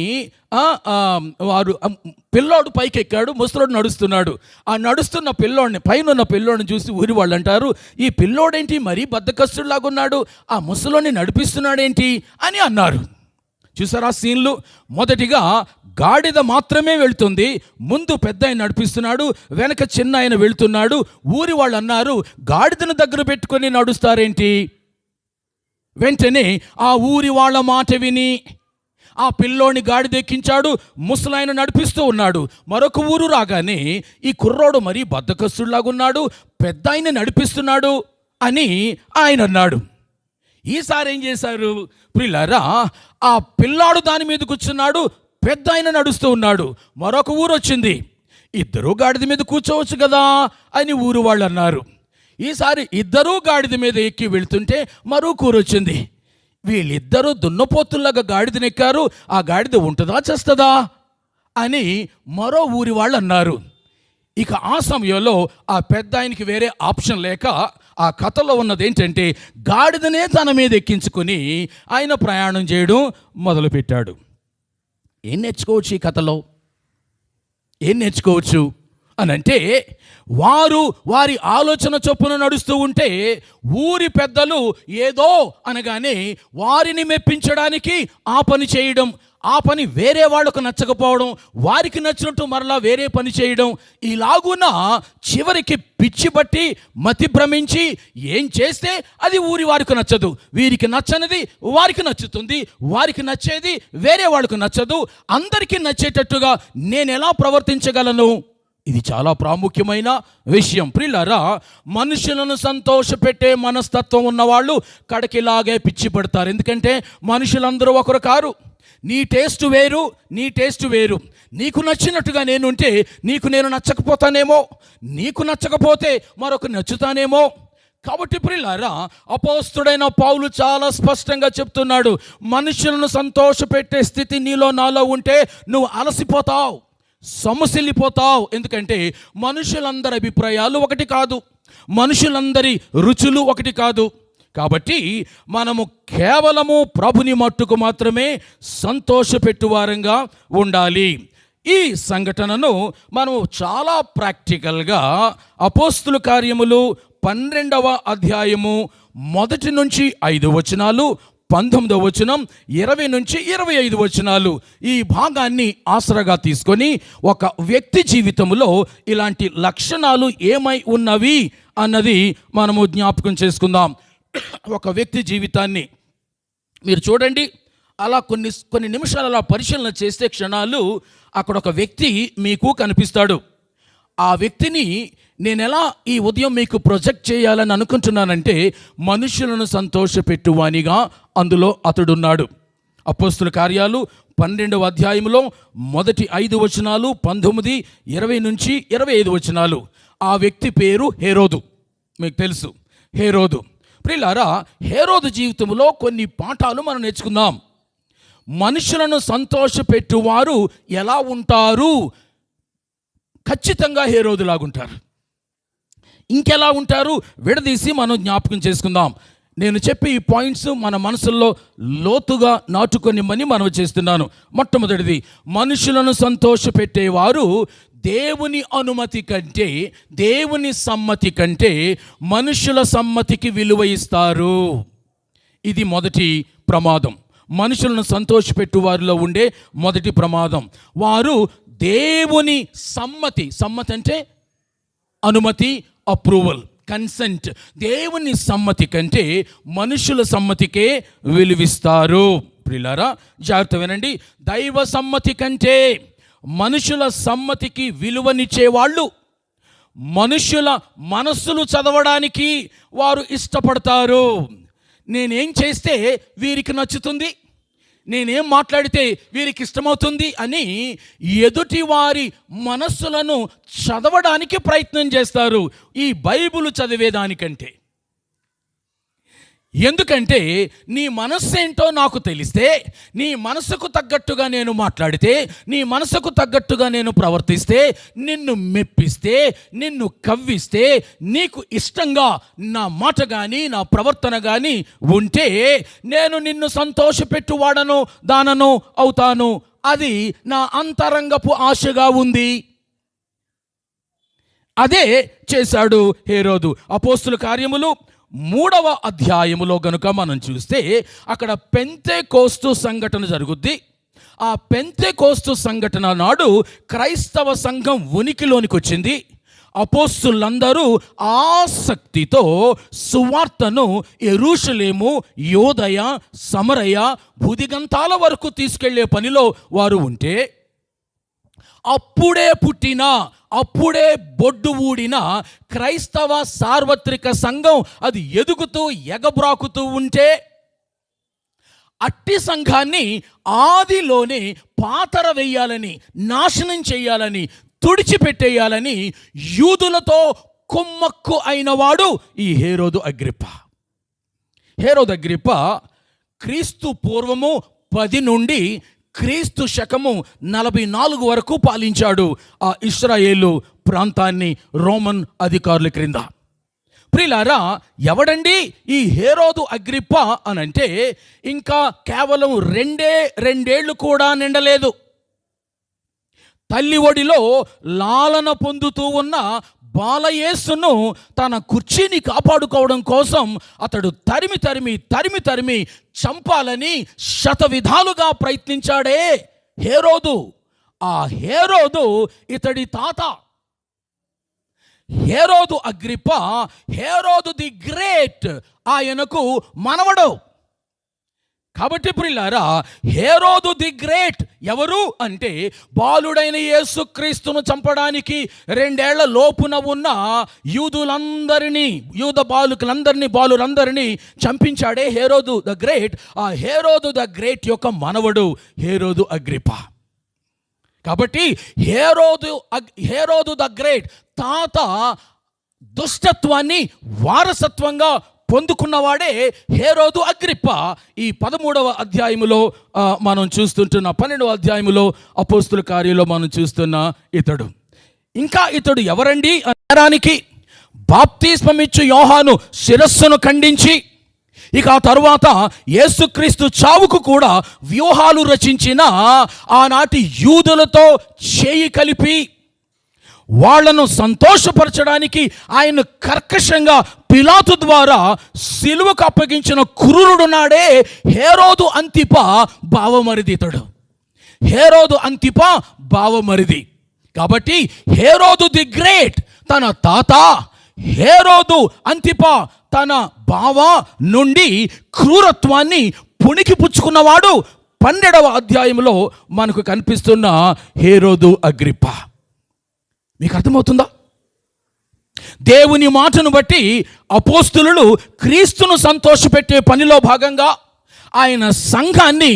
వారు పిల్లోడు పైకి ఎక్కాడు, ముసలోడు నడుస్తున్నాడు. ఆ నడుస్తున్న పిల్లోడిని, పైన పిల్లోడిని చూసి ఊరి వాళ్ళు అంటారు, ఈ పిల్లోడేంటి మరీ బద్ధకస్తులాగున్నాడు, ఆ ముసలోడిని నడిపిస్తున్నాడేంటి అని అన్నారు. చూసారా సీన్లు? మొదటిగా గాడిద మాత్రమే వెళ్తుంది, ముందు పెద్ద ఆయన నడిపిస్తున్నాడు, వెనక చిన్న ఆయన వెళ్తున్నాడు. ఊరి వాళ్ళు అన్నారు, గాడిదను దగ్గర పెట్టుకొని నడుస్తారేంటి? వెంటనే ఆ ఊరి వాళ్ళ మాట విని ఆ పిల్లోని గాడిదెక్కించాడు, ముసలాయన నడిపిస్తూ ఉన్నాడు. మరొక ఊరు రాగానే ఈ కుర్రోడు మరీ బద్ధకస్తులాగున్నాడు, పెద్ద ఆయన నడిపిస్తున్నాడు అని ఆయన అన్నాడు. ఈసారి ఏం చేశారు ప్రియులారా, ఆ పిల్లాడు దాని మీద కూర్చున్నాడు, పెద్ద ఆయన నడుస్తూ ఉన్నాడు. మరొక ఊరు వచ్చింది, ఇద్దరూ గాడిద మీద కూర్చోవచ్చు కదా అని ఊరు వాళ్ళు అన్నారు. ఈసారి ఇద్దరూ గాడిద మీద ఎక్కి వెళ్తుంటే మరో కూర వచ్చింది. వీళ్ళిద్దరూ దున్నపోతుల్లాగా గాడిదనెక్కారు, ఆ గాడిద ఉంటుందా చేస్తుందా అని మరో ఊరి వాళ్ళు అన్నారు. ఇక ఆ సమయంలో ఆ పెద్ద ఆయనకి వేరే ఆప్షన్ లేక ఆ కథలో ఉన్నది ఏంటంటే, గాడిదనే తన మీద ఎక్కించుకొని ఆయన ప్రయాణం చేయడం మొదలుపెట్టాడు. ఏం నేర్చుకోవచ్చు ఈ కథలో? ఏం నేర్చుకోవచ్చు అని అంటే, వారి ఆలోచన చొప్పున నడుస్తూ ఉంటే ఊరి పెద్దలు ఏదో అనగానే వారిని మెప్పించడానికి ఆ పని చేయడం, ఆ పని వేరే వాళ్ళకు నచ్చకపోవడం, వారికి నచ్చినట్టు మరలా వేరే పని చేయడం, ఇలాగున చివరికి పిచ్చి బట్టి మతి భ్రమించి ఏం చేస్తే అది ఊరి వారికి నచ్చదు, వీరికి నచ్చనిది వారికి నచ్చుతుంది, వారికి నచ్చేది వేరే వాళ్ళకు నచ్చదు, అందరికీ నచ్చేటట్టుగా నేను ఎలా ప్రవర్తించగలను? ఇది చాలా ప్రాముఖ్యమైన విషయం. ప్రియులారా, మనుషులను సంతోషపెట్టే మనస్తత్వం ఉన్నవాళ్ళు కడకిలాగే పిచ్చి పడతారు. ఎందుకంటే మనుషులందరూ ఒకరు కారు. నీ టేస్ట్ వేరు. నీకు నచ్చినట్టుగా నేనుంటే నీకు నేను నచ్చకపోతానేమో, నీకు నచ్చకపోతే మరొక నచ్చుతానేమో. కాబట్టి ప్రియులారా, అపోస్తుడైన పౌలు చాలా స్పష్టంగా చెప్తున్నాడు, మనుషులను సంతోషపెట్టే స్థితి నీలో నాలో ఉంటే నువ్వు అలసిపోతావు, సొమ్మసిల్లిపోతావు. ఎందుకంటే మనుషులందరి అభిప్రాయాలు ఒకటి కాదు, మనుషులందరి రుచులు ఒకటి కాదు. కాబట్టి మనము కేవలము ప్రభుని మట్టుకు మాత్రమే సంతోషపెట్టువారంగా ఉండాలి. ఈ సంఘటనను మనము చాలా ప్రాక్టికల్గా అపోస్తుల కార్యములు 12వ అధ్యాయము 1 నుంచి 5 వచనాలు, 19వ వచనం, 20 నుంచి 25 వచనాలు, ఈ భాగాన్ని ఆసరాగా తీసుకొని ఒక వ్యక్తి జీవితంలో ఇలాంటి లక్షణాలు ఏమై ఉన్నవి అన్నది మనము జ్ఞాపకం చేసుకుందాం. ఒక వ్యక్తి జీవితాన్ని మీరు చూడండి, అలా కొన్ని నిమిషాలు అలా పరిశీలన చేస్తే క్షణాలు అక్కడ ఒక వ్యక్తి మీకు కనిపిస్తాడు. ఆ వ్యక్తిని నేను ఎలా ఈ ఉదయం మీకు ప్రొజెక్ట్ చేయాలని అనుకుంటున్నానంటే, మనుషులను సంతోషపెట్టువానిగా అందులో అతడున్నాడు. అపోస్తుల కార్యాలు 12వ అధ్యాయంలో మొదటి 5 వచనాలు, 19, 20 నుంచి 25 వచనాలు. ఆ వ్యక్తి పేరు హేరోదు. మీకు తెలుసు హేరోదు. ప్రియులారా, హేరోదు జీవితంలో కొన్ని పాఠాలు మనం నేర్చుకుందాం. మనుషులను సంతోషపెట్టువారు ఎలా ఉంటారు? ఖచ్చితంగా హేరోదులాగుంటారు. ఇంకెలా ఉంటారు విడదీసి మనం జ్ఞాపకం చేసుకుందాం. నేను చెప్పే ఈ పాయింట్స్ మన మనసుల్లో లోతుగా నాటుకొనిమ్మని మనం చేస్తున్నాను. మొట్టమొదటిది, మనుషులను సంతోషపెట్టేవారు దేవుని అనుమతి కంటే, దేవుని సమ్మతి కంటే మనుషుల సమ్మతికి విలువ ఇస్తారు. ఇది మొదటి ప్రమాదం. మనుషులను సంతోషపెట్టు వారిలో ఉండే మొదటి ప్రమాదం. వారు దేవుని సమ్మతి అంటే అనుమతి, అప్రూవల్, కన్సెంట్, దేవుని సమ్మతి కంటే మనుషుల సమ్మతికే విలువిస్తారు. ప్రియులారా జాగ్రత్త వినండి. దైవ సమ్మతి కంటే మనుషుల సమ్మతికి విలువనిచ్చేవాళ్ళు మనుషుల మనస్సులు చదవడానికి వారు ఇష్టపడతారు. నేనేం చేస్తే వీరికి నచ్చుతుంది, నేనేం మాట్లాడితే వీరికి ఇష్టమవుతుంది అని ఎదుటి వారి మనస్సులను చదవడానికి ప్రయత్నం చేస్తారు ఈ బైబిల్ చదివేదానికంటే. ఎందుకంటే నీ మనస్సు ఏంటో నాకు తెలిస్తే, నీ మనసుకు తగ్గట్టుగా నేను మాట్లాడితే, నీ మనసుకు తగ్గట్టుగా నేను ప్రవర్తిస్తే, నిన్ను మెప్పిస్తే, నిన్ను కవ్విస్తే, నీకు ఇష్టంగా నా మాట కానీ నా ప్రవర్తన కానీ ఉంటే నేను నిన్ను సంతోషపెట్టువాడను దానను అవుతాను. అది నా అంతరంగపు ఆశగా ఉంది. అదే చేశాడు హేరోదు. అపోస్తుల కార్యములు 3వ అధ్యాయములో గనుక మనం చూస్తే అక్కడ పెంతెకోస్తు సంఘటన జరుగుద్ది. ఆ పెంతెకోస్తు సంఘటన నాడు క్రైస్తవ సంఘం ఉనికిలోనికి వచ్చింది. అపోస్తులందరూ ఆసక్తితో సువార్తను యెరూషలేము, యోదయ, సమరయ, భూదిగంతాల వరకు తీసుకెళ్లే పనిలో వారు ఉంటే, అప్పుడే పుట్టిన, అప్పుడే బొడ్డు ఊడిన క్రైస్తవ సార్వత్రిక సంఘం అది ఎదుగుతూ ఎగబ్రాకుతూ ఉంటే, అట్టి సంఘాన్ని ఆదిలోనే పాతర వేయాలని, నాశనం చేయాలని, తుడిచిపెట్టేయాలని యూదులతో కుమ్మక్కు అయినవాడు ఈ హేరోదు అగ్రిప్ప. హేరోదు అగ్రిప్ప క్రీస్తు పూర్వము 10 నుండి క్రీస్తు శకము 44 వరకు పాలించాడు ఆ ఇశ్రాయేలు ప్రాంతాన్ని రోమన్ అధికారుల క్రింద. ప్రియులారా, ఎవడండి ఈ హేరోదు అగ్రిప్ప అనంటే ఇంకా కేవలం 2 ఏళ్ళు కూడా నిండలేదు. తల్లి ఒడిలో లాలన పొందుతూ ఉన్న బాలయేసును తన కుర్చీని కాపాడుకోవడం కోసం అతడు తరిమి చంపాలని శతవిధాలుగా ప్రయత్నించాడే హేరోదు. ఆ హేరోదు ఇతడి తాత. హేరోదు అగ్రిప్ప హేరోదు ది గ్రేట్ ఆయనకు మనవడు. కాబట్టి ప్రియులారా, హేరోదు ది గ్రేట్ ఎవరు అంటే బాలుడైన యేసుక్రీస్తును చంపడానికి 2 ఏళ్ల లోపున ఉన్న యూద బాలురందరినీ చంపించాడే హేరోదు ద గ్రేట్. ఆ హేరోదు ద గ్రేట్ యొక్క మనవడు హేరోదు అగ్రిప్ప. కాబట్టి హేరోదు ద గ్రేట్ తాత దుష్టత్వాన్ని వారసత్వంగా పొందుకున్నవాడే హేరోదు అగ్రిప్ప. ఈ 13వ అధ్యాయములో మనం చూస్తుంటున్న 12వ అధ్యాయములో అపోస్తుల కార్యంలో మనం చూస్తున్న ఇతడు. ఇంకా ఇతడు ఎవరండి అనడానికి, బాప్తిస్మమిచ్చు యోహాను శిరస్సును ఖండించి, ఇక ఆ తరువాత యేసుక్రీస్తు చావుకు కూడా వ్యూహాలు రచించిన ఆనాటి యూదులతో చేయి కలిపి వాళ్లను సంతోషపరచడానికి ఆయన కర్కశంగా పిలాతు ద్వారా సిలువకు అప్పగించిన క్రూరుడు నాడే హేరోదు అంతిప బావమరిది. ఇతడు హేరోదు అంతిప బావమరిది. కాబట్టి హేరోదు ది గ్రేట్ తన తాత, హేరోదు అంతిప తన బావ నుండి క్రూరత్వాన్ని పుణికి పుచ్చుకున్నవాడు 12వ అధ్యాయంలో మనకు కనిపిస్తున్న హేరోదు అగ్రిప్ప. మీకు అర్థమవుతుందా? దేవుని మాటను బట్టి అపోస్తులు క్రీస్తును సంతోషపెట్టే పనిలో భాగంగా ఆయన సంఘాన్ని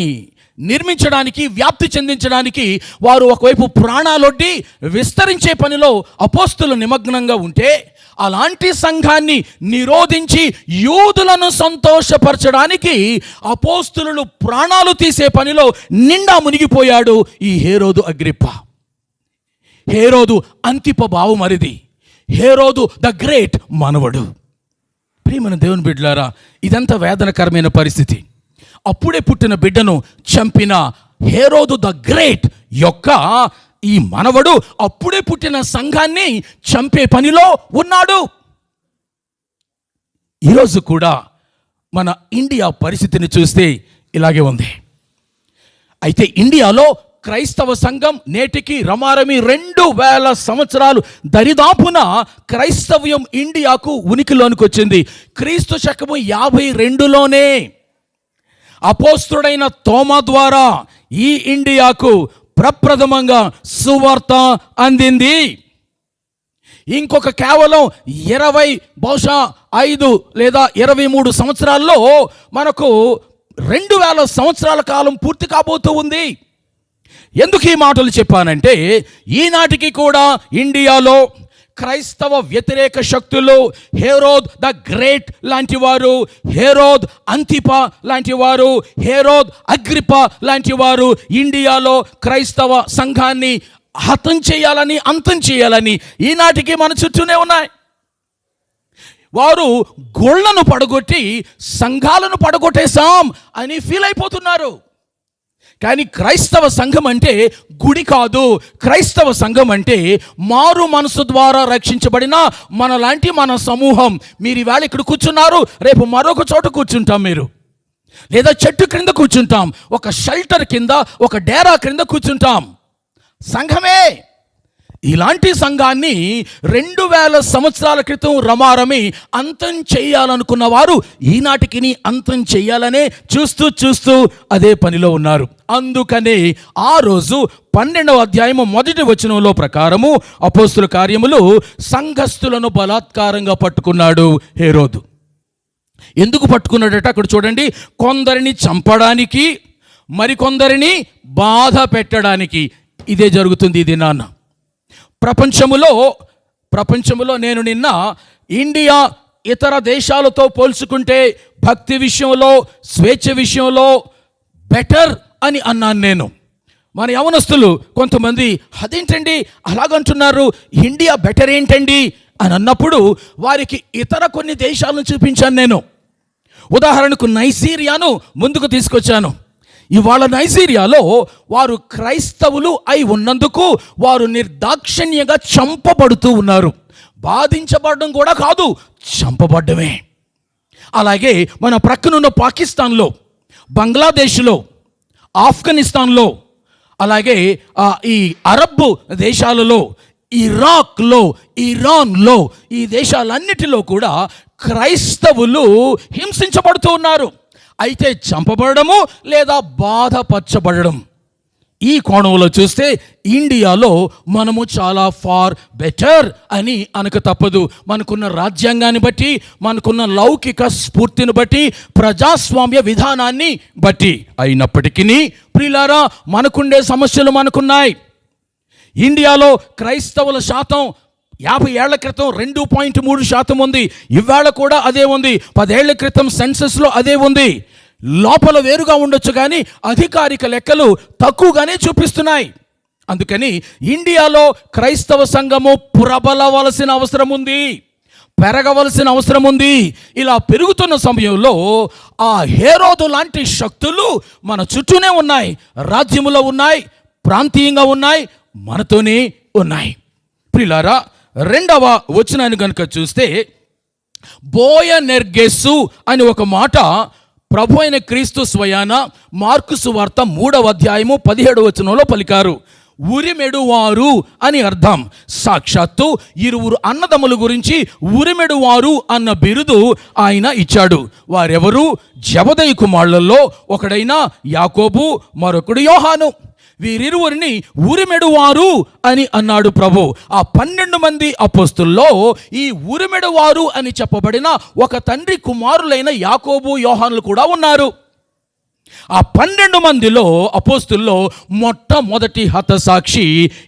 నిర్మించడానికి, వ్యాప్తి చెందించడానికి వారు ఒకవైపు ప్రాణాలొడ్డి విస్తరించే పనిలో అపోస్తులు నిమగ్నంగా ఉంటే, అలాంటి సంఘాన్ని నిరోధించి యూదులను సంతోషపరచడానికి అపోస్తులు ప్రాణాలు తీసే పనిలో నిండా మునిగిపోయాడు ఈ హేరోదు అగ్రిప్ప. హేరోదు అంతిప బావమరిది, హేరోదు ద గ్రేట్ మనవడు. ప్రియమైన దేవుని బిడ్డలారా, ఇదంతా వేదనకరమైన పరిస్థితి. అప్పుడే పుట్టిన బిడ్డను చంపిన హేరోదు ద గ్రేట్ యొక్క ఈ మనవడు అప్పుడే పుట్టిన సంఘాన్ని చంపే పనిలో ఉన్నాడు. ఈరోజు కూడా మన ఇండియా పరిస్థితిని చూస్తే ఇలాగే ఉంది. అయితే ఇండియాలో క్రైస్తవ సంఘం నేటికి రమారమి 2000 సంవత్సరాలు దరిదాపున క్రైస్తవ్యం ఇండియాకు ఉనికిలోనికి వచ్చింది. క్రీస్తు శకము 52లోనే అపోస్తుడైన తోమా ద్వారా ఈ ఇండియాకు ప్రప్రథమంగా సువార్త అందింది. ఇంకొక కేవలం 20 బహుశా 5 లేదా 23 సంవత్సరాల్లో మనకు 2000 సంవత్సరాల కాలం పూర్తి కాబోతూ ఉంది. ఎందుకు ఈ మాటలు చెప్పానంటే, ఈనాటికి కూడా ఇండియాలో క్రైస్తవ వ్యతిరేక శక్తులు, హేరోద్ ద గ్రేట్ లాంటి వారు, హేరోద్ అంతిపా లాంటి వారు, హేరోద్ అగ్రిపా లాంటి వారు ఇండియాలో క్రైస్తవ సంఘాన్ని హతం చేయాలని, అంతం చేయాలని ఈనాటికి మన చుట్టూనే ఉన్నాయి. వారు గోళ్లను పడగొట్టి సంఘాలను పడగొట్టేశాం అని ఫీల్ అయిపోతున్నారు. కానీ క్రైస్తవ సంఘం అంటే గుడి కాదు. క్రైస్తవ సంఘం అంటే మారు మనసు ద్వారా రక్షించబడిన మనలాంటి మన సమూహం. మీరు ఈవేళ ఇక్కడ కూర్చున్నారు, రేపు మరొక చోట కూర్చుంటాం, మీరు లేదా చెట్టు క్రింద కూర్చుంటాం, ఒక షెల్టర్ కింద, ఒక డేరా క్రింద కూర్చుంటాం. సంఘమే. ఇలాంటి సంఘాన్ని 2000 సంవత్సరాల క్రితం రమారమి అంతం చేయాలనుకున్న వారు ఈనాటికి అంతం చేయాలనే చూస్తూ అదే పనిలో ఉన్నారు. అందుకనే ఆ రోజు 12వ అధ్యాయము 1వ వచనంలో ప్రకారము అపోస్తుల కార్యములు సంఘస్థులను బలాత్కారంగా పట్టుకున్నాడు హేరోదు. ఎందుకు పట్టుకున్నాడట అక్కడ చూడండి. కొందరిని చంపడానికి, మరికొందరిని బాధ పెట్టడానికి. ఇదే జరుగుతుంది ఇది నాన్న. ప్రపంచములో నేను నిన్న ఇండియా ఇతర దేశాలతో పోల్చుకుంటే భక్తి విషయంలో, స్వేచ్ఛ విషయంలో బెటర్ అని అన్నాను నేను. మన యవనస్తులు కొంతమంది అదేంటండి అలాగంటున్నారు, ఇండియా బెటర్ ఏంటండి అని అన్నప్పుడు వారికి ఇతర కొన్ని దేశాలను చూపించాను నేను. ఉదాహరణకు నైజీరియాను ముందుకు తీసుకొచ్చాను. ఇవాళ నైజీరియాలో వారు క్రైస్తవులు అయి ఉన్నందుకు వారు నిర్దాక్షిణ్యంగా చంపబడుతూ ఉన్నారు. బాధించబడడం కూడా కాదు, చంపబడ్డమే. అలాగే మన ప్రక్కనున్న పాకిస్తాన్లో, బంగ్లాదేశ్లో, ఆఫ్ఘనిస్తాన్లో, అలాగే ఈ అరబ్ దేశాలలో, ఇరాక్లో, ఇరాన్లో, ఈ దేశాలన్నిటిలో కూడా క్రైస్తవులు హింసించబడుతూ ఉన్నారు. అయితే చంపబడము లేదా బాధపరచబడడం. ఈ కోణంలో చూస్తే ఇండియాలో మనము చాలా ఫార్ బెటర్ అని అనక తప్పదు. మనకున్న రాజ్యాంగాన్ని బట్టి, మనకున్న లౌకిక స్ఫూర్తిని బట్టి, ప్రజాస్వామ్య విధానాన్ని బట్టి. అయినప్పటికీ ప్రియులారా, మనకుండే సమస్యలు మనకున్నాయి. ఇండియాలో క్రైస్తవుల శాతం 50 ఏళ్ల క్రితం 2.3% ఉంది. ఇవాళ కూడా అదే ఉంది. 10 ఏళ్ల క్రితం సెన్సస్లో అదే ఉంది. లోపల వేరుగా ఉండొచ్చు కానీ అధికారిక లెక్కలు తక్కువగానే చూపిస్తున్నాయి. అందుకని ఇండియాలో క్రైస్తవ సంఘము ప్రబలవలసిన అవసరం ఉంది, పెరగవలసిన అవసరం ఉంది. ఇలా పెరుగుతున్న సమయంలో ఆ హేరోదు లాంటి శక్తులు మన చుట్టూనే ఉన్నాయి, రాజ్యములో ఉన్నాయి, ప్రాంతీయంగా ఉన్నాయి, మనతోనే ఉన్నాయి. ప్రియులారా, 2వ వచనాన్ని కనుక చూస్తే బోయనెర్గెస్సు అని ఒక మాట ప్రభు అయిన క్రీస్తు స్వయాన మార్కు సువార్త 3వ అధ్యాయము 17వ వచనంలో పలికారు. ఉరిమెడువారు అని అర్థం. సాక్షాత్తు 2 అన్నదమ్ముల గురించి ఉరిమెడువారు అన్న బిరుదు ఆయన ఇచ్చాడు. వారెవరు? జెబెదయి కుమారులలో ఒకడైన యాకోబు, మరొకడు యోహాను. వీరిరువురిని ఉరిమెడువారు అని అన్నాడు ప్రభు. ఆ 12 మంది అపోస్తుల్లో ఈ ఉరిమెడువారు అని చెప్పబడిన ఒక తండ్రి కుమారులైన యాకోబు, యోహానులు కూడా ఉన్నారు. ఆ 12 మందిలో అపోస్తుల్లో మొట్టమొదటి హతసాక్షి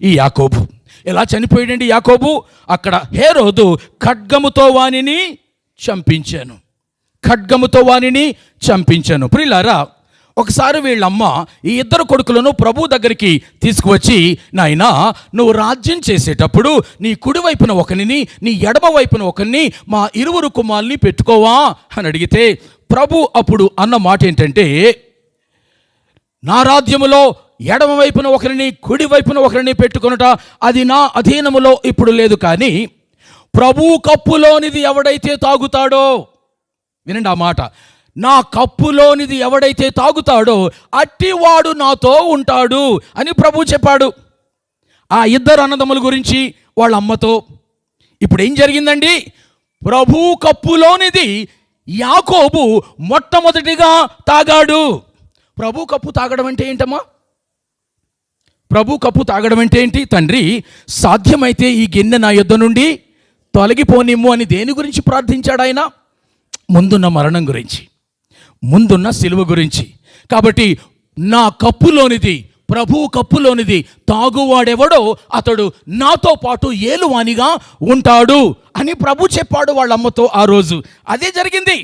ఈ యాకోబు. ఎలా చనిపోయాడండి యాకోబు? అక్కడ హేరోదు ఖడ్గముతో వానిని చంపించాను. ప్రియులారా, ఒకసారి వీళ్ళమ్మ ఈ ఇద్దరు కొడుకులను ప్రభు దగ్గరికి తీసుకువచ్చి, నాయనా, నువ్వు రాజ్యం చేసేటప్పుడు నీ కుడి వైపున ఒకరిని, నీ ఎడమ వైపున ఒకరిని, మా ఇరువురు కుమారుల్ని పెట్టుకోవా అని అడిగితే ప్రభు అప్పుడు అన్న మాట ఏంటంటే, నా రాజ్యములో ఎడమ వైపున ఒకరిని, కుడి వైపున ఒకరిని పెట్టుకొనుట అది నా అధీనములో ఇప్పుడు లేదు, కానీ ప్రభు కప్పులోనిది ఎవడైతే తాగుతాడో, వినండి ఆ మాట, నా కప్పులోనిది ఎవడైతే తాగుతాడో అట్టివాడు నాతో ఉంటాడు అని ప్రభు చెప్పాడు. ఆ ఇద్దరు అన్నదమ్ముల గురించి వాళ్ళ అమ్మతో. ఇప్పుడు ఏం జరిగిందండి? ప్రభు కప్పులోనిది యాకోబు మొట్టమొదటిగా తాగాడు. ప్రభు కప్పు తాగడం అంటే ఏంటమ్మా? ప్రభు కప్పు తాగడం అంటే ఏంటి? తండ్రి, సాధ్యమైతే ఈ గిన్నె నా యొద్ద నుండి తొలగిపోనిమ్ము అని దేని గురించి ప్రార్థించాడు ఆయన? ముందున్న మరణం గురించి, ముందున్న సిలువ గురించి. కాబట్టి నా కప్పులోనిది, ప్రభు కప్పులోనిది తాగువాడెవడో అతడు నాతో పాటు ఏలువానిగా ఉంటాడు అని ప్రభు చెప్పాడు వాళ్ళ అమ్మతో ఆ రోజు. అదే జరిగింది.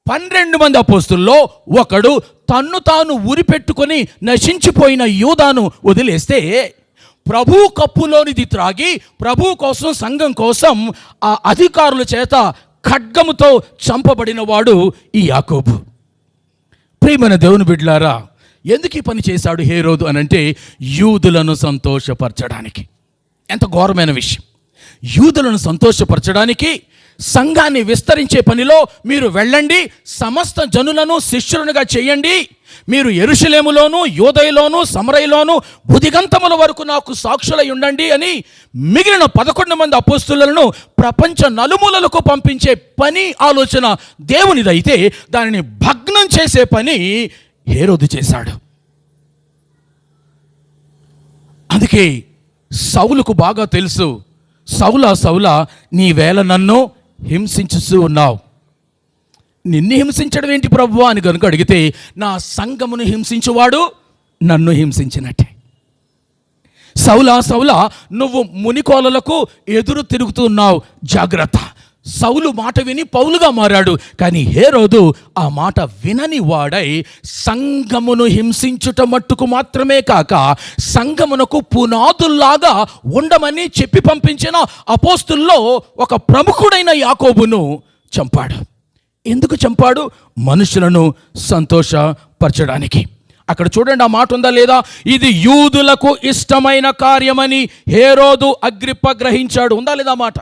12 మంది అపోస్తుల్లో ఒకడు తన్ను తాను ఉరిపెట్టుకొని నశించిపోయిన యూదాను వదిలేస్తే, ప్రభు కప్పులోనిది త్రాగి ప్రభు కోసం, సంఘం కోసం ఆ అధికారుల చేత ఖడ్గముతో చంపబడిన వాడు ఈ యాకోబు. ప్రియమైన దేవుని బిడ్డలారా, ఎందుకు ఈ పని చేశాడు హేరోదు అనంటే, యూదులను సంతోషపరచడానికి. ఎంత ఘోరమైన విషయం! యూదులను సంతోషపరచడానికి, సంఘాన్ని విస్తరించే పనిలో మీరు వెళ్ళండి, సమస్త జనులను శిష్యులుగా చేయండి, మీరు యెరూషలేములోను, యూదయలోను, సమరయలోను బుదిగంతముల వరకు నాకు సాక్షులై ఉండండి అని మిగిలిన 11 మంది అపోస్తులను ప్రపంచ నలుమూలలకు పంపించే పని, ఆలోచన దేవునిదైతే దానిని భగ్నం చేసే పని హేరోదు చేశాడు. అందుకే సౌలుకు బాగా తెలుసు, సౌలా సౌలా, నీవేళ నన్ను హింసించుతూ ఉన్నావు. నిన్ను హింసించడం ఏంటి ప్రభువా అని కనుక అడిగితే, నా సంఘమును హింసించువాడు నన్ను హింసించినట్టే. సౌలా సౌలా, నువ్వు మునికోలలకు ఎదురు తిరుగుతున్నావు, జాగ్రత్త. సౌలు మాట విని పౌలుగా మారాడు. కానీ హేరోదు ఆ మాట వినని వాడై సంఘమును హింసించుట మట్టుకు మాత్రమే కాక, సంఘమునకు పునాదుల్లాగా ఉండమని చెప్పి పంపించిన అపోస్తుల్లో ఒక ప్రముఖుడైన యాకోబును చంపాడు. ఎందుకు చంపాడు? మనుషులను సంతోషపరచడానికి. అక్కడ చూడండి, ఆ మాట ఉందా లేదా? ఇది యూదులకు ఇష్టమైన కార్యమని హేరోదు అగ్రిప్ప గ్రహించాడు. ఉందా లేదా మాట?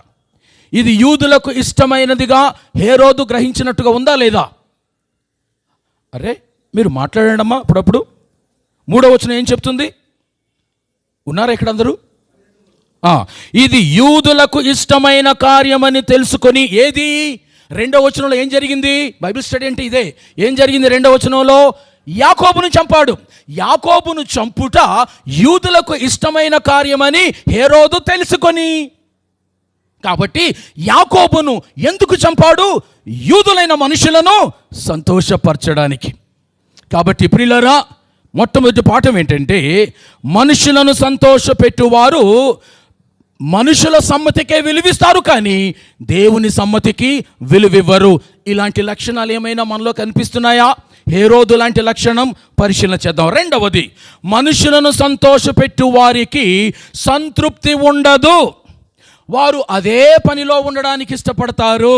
ఇది యూదులకు ఇష్టమైనదిగా హేరోదు గ్రహించినట్టుగా ఉందా లేదా? అరే మీరు మాట్లాడండమ్మా అప్పుడప్పుడు. 3వ వచనం ఏం చెప్తుంది? ఉన్నారా ఇక్కడ అందరూ? ఇది యూదులకు ఇష్టమైన కార్యమని తెలుసుకొని, ఏది? 2వ వచనంలో ఏం జరిగింది? బైబిల్ స్టడీ అంటే ఇదే. ఏం జరిగింది 2వ వచనంలో? యాకోబును చంపాడు. యాకోబును చంపుట యూదులకు ఇష్టమైన కార్యమని హేరోదు తెలుసుకొని, కాబట్టి యాకోబును ఎందుకు చంపాడు? యూదులైన మనుషులను సంతోషపరచడానికి. కాబట్టి ప్రియులారా, మొట్టమొదటి పాఠం ఏంటంటే, మనుషులను సంతోషపెట్టువారు మనుషుల సమ్మతికే విలువిస్తారు, కానీ దేవుని సమ్మతికి విలువివ్వరు. ఇలాంటి లక్షణాలు ఏమైనా మనలో కనిపిస్తున్నాయా? హేరోదు లాంటి లక్షణం పరిశీలన చేద్దాం. 2వది, మనుషులను సంతోషపెట్టు వారికి సంతృప్తి ఉండదు. వారు అదే పనిలో ఉండడానికి ఇష్టపడతారు.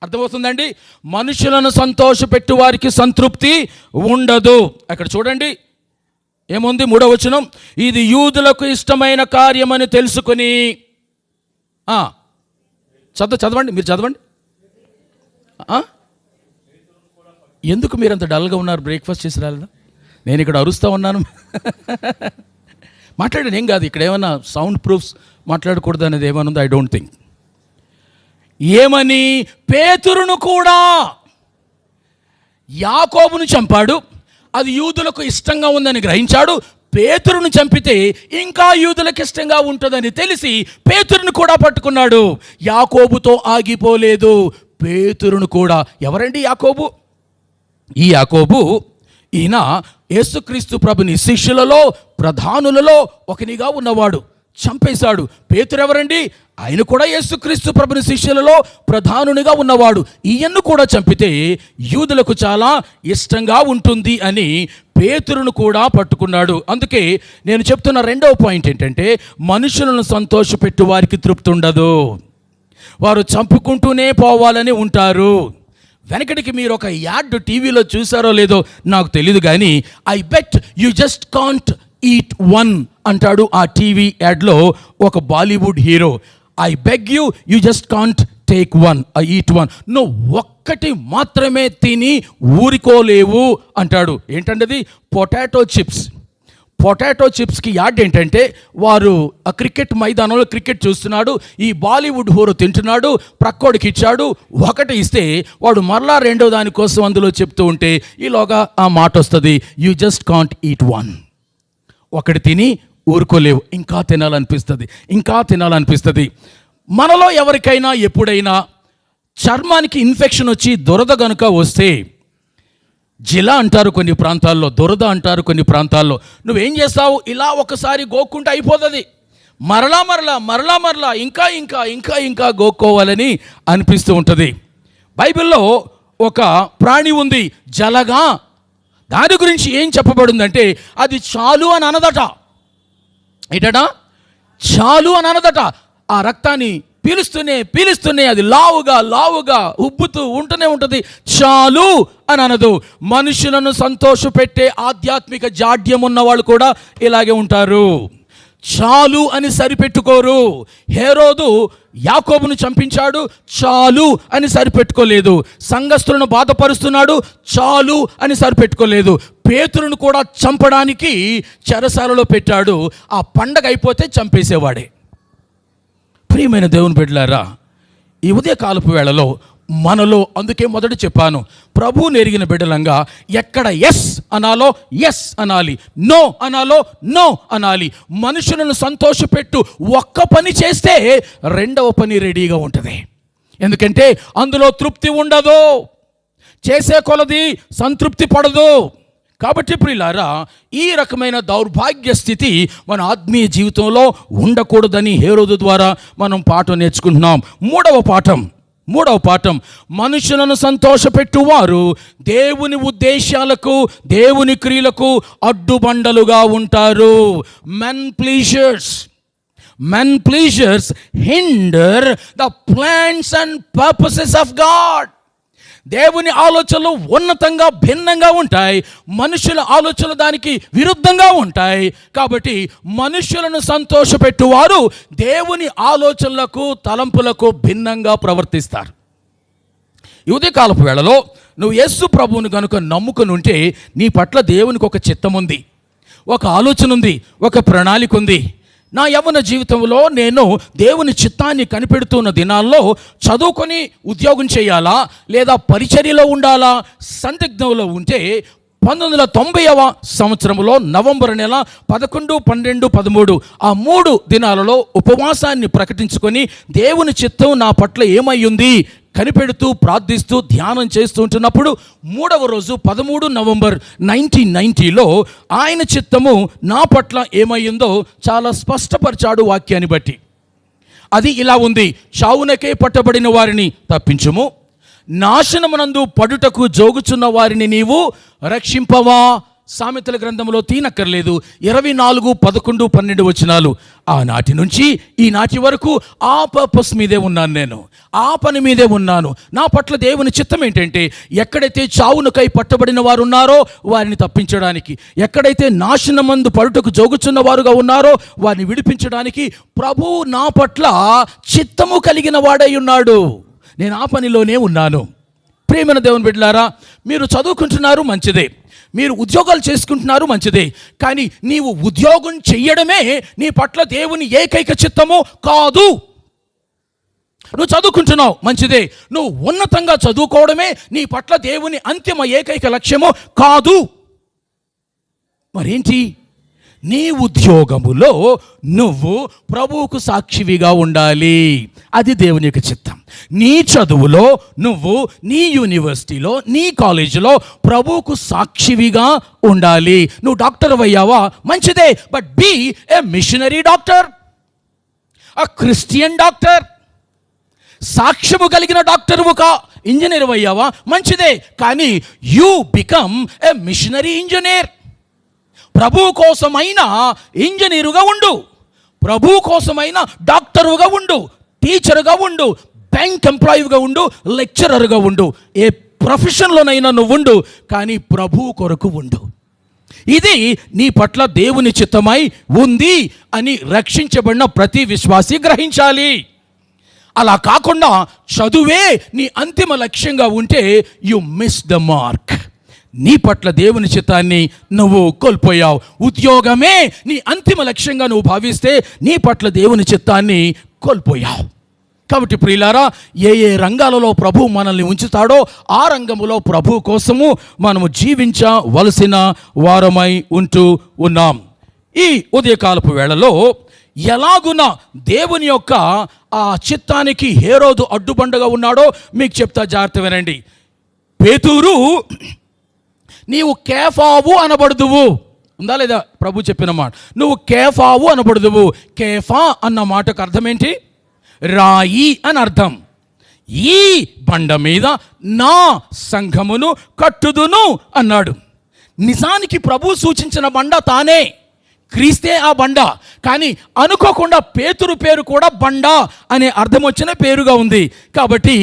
అర్థమవుతుందండి? మనుషులను సంతోషపెట్టు వారికి సంతృప్తి ఉండదు. అక్కడ చూడండి ఏముంది? 3వ వచనం, ఇది యూదులకు ఇష్టమైన కార్యమని తెలుసుకుని. చదవండి, మీరు చదవండి. ఎందుకు మీరు అంత డల్గా ఉన్నారు? బ్రేక్ఫాస్ట్ చేసి రాలేదా? నేను ఇక్కడ అరుస్తూ ఉన్నాను. మాట్లాడండి, ఏం కాదు. ఇక్కడ ఏమన్నా సౌండ్ ప్రూఫ్స్ మాట్లాడకూడదు అనేది ఏమైనా ఉందో? I don't think. ఏమని? పేతురును కూడా యాకోబును చంపాడు, అది యూదులకు ఇష్టంగా ఉందని గ్రహించాడు. పేతురును చంపితే ఇంకా యూదులకు ఇష్టంగా ఉంటుందని తెలిసి పేతురును కూడా పట్టుకున్నాడు. యాకోబుతో ఆగిపోలేదు, పేతురును కూడా. ఎవరండి యాకోబు? ఈ యాకోబు, ఈయన యేసుక్రీస్తు ప్రభుని శిష్యులలో, ప్రధానులలో ఒకనిగా ఉన్నవాడు. చంపేశాడు. పేతురు ఎవరండి? ఆయన కూడా యేసుక్రీస్తు ప్రభుని శిష్యులలో ప్రధానునిగా ఉన్నవాడు. ఈయన్ను కూడా చంపితే యూదులకు చాలా ఇష్టంగా ఉంటుంది అని పేతురును కూడా పట్టుకున్నాడు. అందుకే నేను చెప్తున్న రెండవ పాయింట్ ఏంటంటే, మనుషులను సంతోషపెట్టు వారికి తృప్తి ఉండదు, వారు చంపుకుంటూనే పోవాలని ఉంటారు. వెనకటికి మీరు ఒక యాడ్ టీవీలో చూసారో లేదో నాకు తెలియదు, కానీ I bet you just can't eat one అంటాడు ఆ టీవీ యాడ్లో ఒక Bollywood hero. I beg you, you just can't take one, I eat one. నువ్వు ఒక్కటి మాత్రమే తిని ఊరుకోలేవు అంటాడు. ఏంటంటే పొటాటో చిప్స్. పొటాటో చిప్స్కి యాడ్ ఏంటంటే, వారు ఆ క్రికెట్ మైదానంలో క్రికెట్ చూస్తున్నాడు, ఈ బాలీవుడ్ హీరో తింటున్నాడు, ప్రక్కోడికి ఇచ్చాడు, ఒకటి ఇస్తే వాడు మరలా రెండో దానికోసం అందులో చెప్తూ ఉంటే ఈలోగా ఆ మాట వస్తుంది, you just can't eat one. ఒకటి తిని ఊరుకోలేవు, ఇంకా తినాలనిపిస్తుంది, ఇంకా తినాలనిపిస్తుంది. మనలో ఎవరికైనా ఎప్పుడైనా చర్మానికి ఇన్ఫెక్షన్ వచ్చి దురద గనుక వస్తే, జిలా అంటారు కొన్ని ప్రాంతాల్లో, దురద అంటారు కొన్ని ప్రాంతాల్లో, నువ్వేం చేస్తావు? ఇలా ఒకసారి గోక్కుంటే అయిపోతుంది, మరలా మరలా మరలా మరలా ఇంకా ఇంకా ఇంకా ఇంకా గోక్కోవాలని అనిపిస్తూ ఉంటుంది. బైబిల్లో ఒక ప్రాణి ఉంది జలగా. దాని గురించి ఏం చెప్పబడిందంటే, అది చాలు అని అనదట. ఏంటట? చాలు అని అనదట. ఆ రక్తాన్ని పీలుస్తూనే అది లావుగా ఉబ్బుతూ ఉంటూనే ఉంటుంది. చాలు అని అనదు. మనుషులను సంతోషపెట్టే ఆధ్యాత్మిక జాడ్యం ఉన్న వాళ్ళు కూడా ఇలాగే ఉంటారు. చాలు అని సరిపెట్టుకోరు. హేరోదు యాకోబును చంపించాడు, చాలు అని సరిపెట్టుకోలేదు. సంఘస్థులను బాధపరుస్తున్నాడు, చాలు అని సరిపెట్టుకోలేదు. పేతురును కూడా చంపడానికి చెరసాలలో పెట్టాడు. ఆ పండగ అయిపోతే చంపేసేవాడే. ప్రియమైన దేవుని బిడ్డలారా, ఈ ఉదయకాలపు వేళలో మనలో, అందుకే మొదట చెప్పాను, ప్రభువుని ఎరిగిన బిడ్డలంగా ఎక్కడ ఎస్ అనాలో ఎస్ అనాలి, నో అనాలో నో అనాలి. మనుషులను సంతోషపెట్టు ఒక్క పని చేస్తే రెండవ పని రెడీగా ఉంటుంది. ఎందుకంటే అందులో తృప్తి ఉండదు, చేసే కొలది సంతృప్తి పడదు. కాబట్టి ప్రియులారా, ఈ రకమైన దౌర్భాగ్య స్థితి మన ఆత్మీయ జీవితంలో ఉండకూడదని హేరోదు ద్వారా మనం పాఠం నేర్చుకుంటున్నాం. మూడవ పాఠం, మనుషులను సంతోషపెట్టువారు దేవుని ఉద్దేశాలకు, దేవుని క్రియలకు అడ్డుబండలుగా ఉంటారు. Men pleasers hinder the plans and purposes of God. దేవుని ఆలోచనలు ఉన్నతంగా భిన్నంగా ఉంటాయి, మనుషుల ఆలోచనలు దానికి విరుద్ధంగా ఉంటాయి. కాబట్టి మనుషులను సంతోషపెట్టువారు దేవుని ఆలోచనలకు, తలంపులకు భిన్నంగా ప్రవర్తిస్తారు. ఈ ఉదయకాలపు వేళలో నువ్వు యేసు ప్రభువుని కనుక నమ్ముకుని ఉంటే నీ పట్ల దేవునికి ఒక చిత్తం ఉంది, ఒక ఆలోచన ఉంది, ఒక ప్రణాళిక ఉంది. నా యవ్వన జీవితంలో నేను దేవుని చిత్తాన్ని కనిపెడుతున్న దినాల్లో చదువుకొని ఉద్యోగం చేయాలా లేదా పరిచర్యలో ఉండాలా సందిగ్ధంలో ఉంటే 1990వ సంవత్సరంలో నవంబర్ నెల 11, 12, 13 ఆ 3 దినాలలో ఉపవాసాన్ని ప్రకటించుకొని దేవుని చిత్తం నా పట్ల ఏమయ్యింది కనిపెడుతూ ప్రార్థిస్తూ ధ్యానం చేస్తూ ఉంటున్నప్పుడు 3వ రోజు 13 నవంబర్ 1990లో ఆయన చిత్తము నా పట్ల ఏమయ్యిందో చాలా స్పష్టపరిచాడు వాక్యాన్ని బట్టి. అది ఇలా ఉంది, చావునకే పట్టబడిన వారిని తప్పించుము, నాశనమునందు పడుటకు జోగుచున్న వారిని నీవు రక్షింపవా. సామెతల గ్రంథంలో తీనక్కర్లేదు, 24, 11, 12 వచనాలు. ఆనాటి నుంచి ఈనాటి వరకు ఆ పర్పస్ మీదే ఉన్నాను, నేను ఆ పని మీదే ఉన్నాను. నా పట్ల దేవుని చిత్తం ఏంటంటే, ఎక్కడైతే చావునకై పట్టబడిన వారు ఉన్నారో వారిని తప్పించడానికి, ఎక్కడైతే నాశనమందు పడుటకు జోగుచున్న వారుగా ఉన్నారో వారిని విడిపించడానికి ప్రభువు నా పట్ల చిత్తము కలిగిన వాడై ఉన్నాడు. నేను ఆ పనిలోనే ఉన్నాను. ప్రియమైన దేవుని బిడ్డలారా, మీరు చదువుకుంటున్నారు మంచిదే, మీరు ఉద్యోగాలు చేసుకుంటున్నారు మంచిదే, కానీ నీవు ఉద్యోగం చెయ్యడమే నీ పట్ల దేవుని ఏకైక చిత్తము కాదు. నువ్వు చదువుకుంటున్నావు మంచిదే, నువ్వు ఉన్నతంగా చదువుకోవడమే నీ పట్ల దేవుని అంతిమ ఏకైక లక్ష్యము కాదు. మరేంటి? నీ ఉద్యోగములో నువ్వు ప్రభువుకు సాక్షివిగా ఉండాలి, అది దేవుని యొక్క చిత్తం. నీ చదువులో నువ్వు నీ యూనివర్సిటీలో, నీ కాలేజీలో ప్రభువుకు సాక్షివిగా ఉండాలి. నువ్వు డాక్టర్ అయ్యావా మంచిదే, but be a missionary doctor. ఆ క్రిస్టియన్ డాక్టర్, సాక్ష్యము కలిగిన డాక్టరువు ఇంజనీర్ అయ్యావా, మంచిదే, కానీ you become a missionary engineer. ప్రభు కోసమైన ఇంజనీరుగా ఉండు, ప్రభు కోసమైన డాక్టరుగా ఉండు, టీచరుగా ఉండు, బ్యాంక్ ఎంప్లాయీగా ఉండు, లెక్చరర్గా ఉండు, ఏ ప్రొఫెషన్లోనైనా నువ్వు ఉండు, కానీ ప్రభు కొరకు ఉండు. ఇది నీ పట్ల దేవుని చిత్తమై ఉంది అని రక్షించబడిన ప్రతి విశ్వాసి గ్రహించాలి. అలా కాకుండా చదువే నీ అంతిమ లక్ష్యంగా ఉంటే యు మిస్ ద మార్క్. నీ పట్ల దేవుని చిత్తాన్ని నువ్వు కోల్పోయావు. ఉద్యోగమే నీ అంతిమ లక్ష్యంగా నువ్వు భావిస్తే నీ పట్ల దేవుని చిత్తాన్ని కోల్పోయావు. కాబట్టి ప్రియులారా, ఏ ఏ రంగాలలో ప్రభు మనల్ని ఉంచుతాడో ఆ రంగములో ప్రభు కోసము మనము జీవించవలసిన వారమై ఉంటూ ఉన్నాం. ఈ ఉదయకాలపు వేళలో ఎలాగున దేవుని యొక్క ఆ చిత్తానికి హేరోదు అడ్డుబండగా ఉన్నాడో మీకు చెప్తా, జాగ్రత్త వినండి. పేతురు, నీవు కేఫావు అనబడుదువు. ఉందా లేదా ప్రభు చెప్పిన మాట? నువ్వు కేఫావు అనబడుదువు. కేఫా అన్న మాటకు అర్థం ఏంటి? రాయి అని అర్థం. ఈ బండ మీద నా సంఘమును కట్టుదును అన్నాడు. నిజానికి ప్రభు సూచించిన బండ తానే, క్రీస్తే ఆ బండ. కానీ అనుకోకుండా పేతురు పేరు కూడా బండ అనే అర్థం వచ్చిన పేరుగా ఉంది. కాబట్టి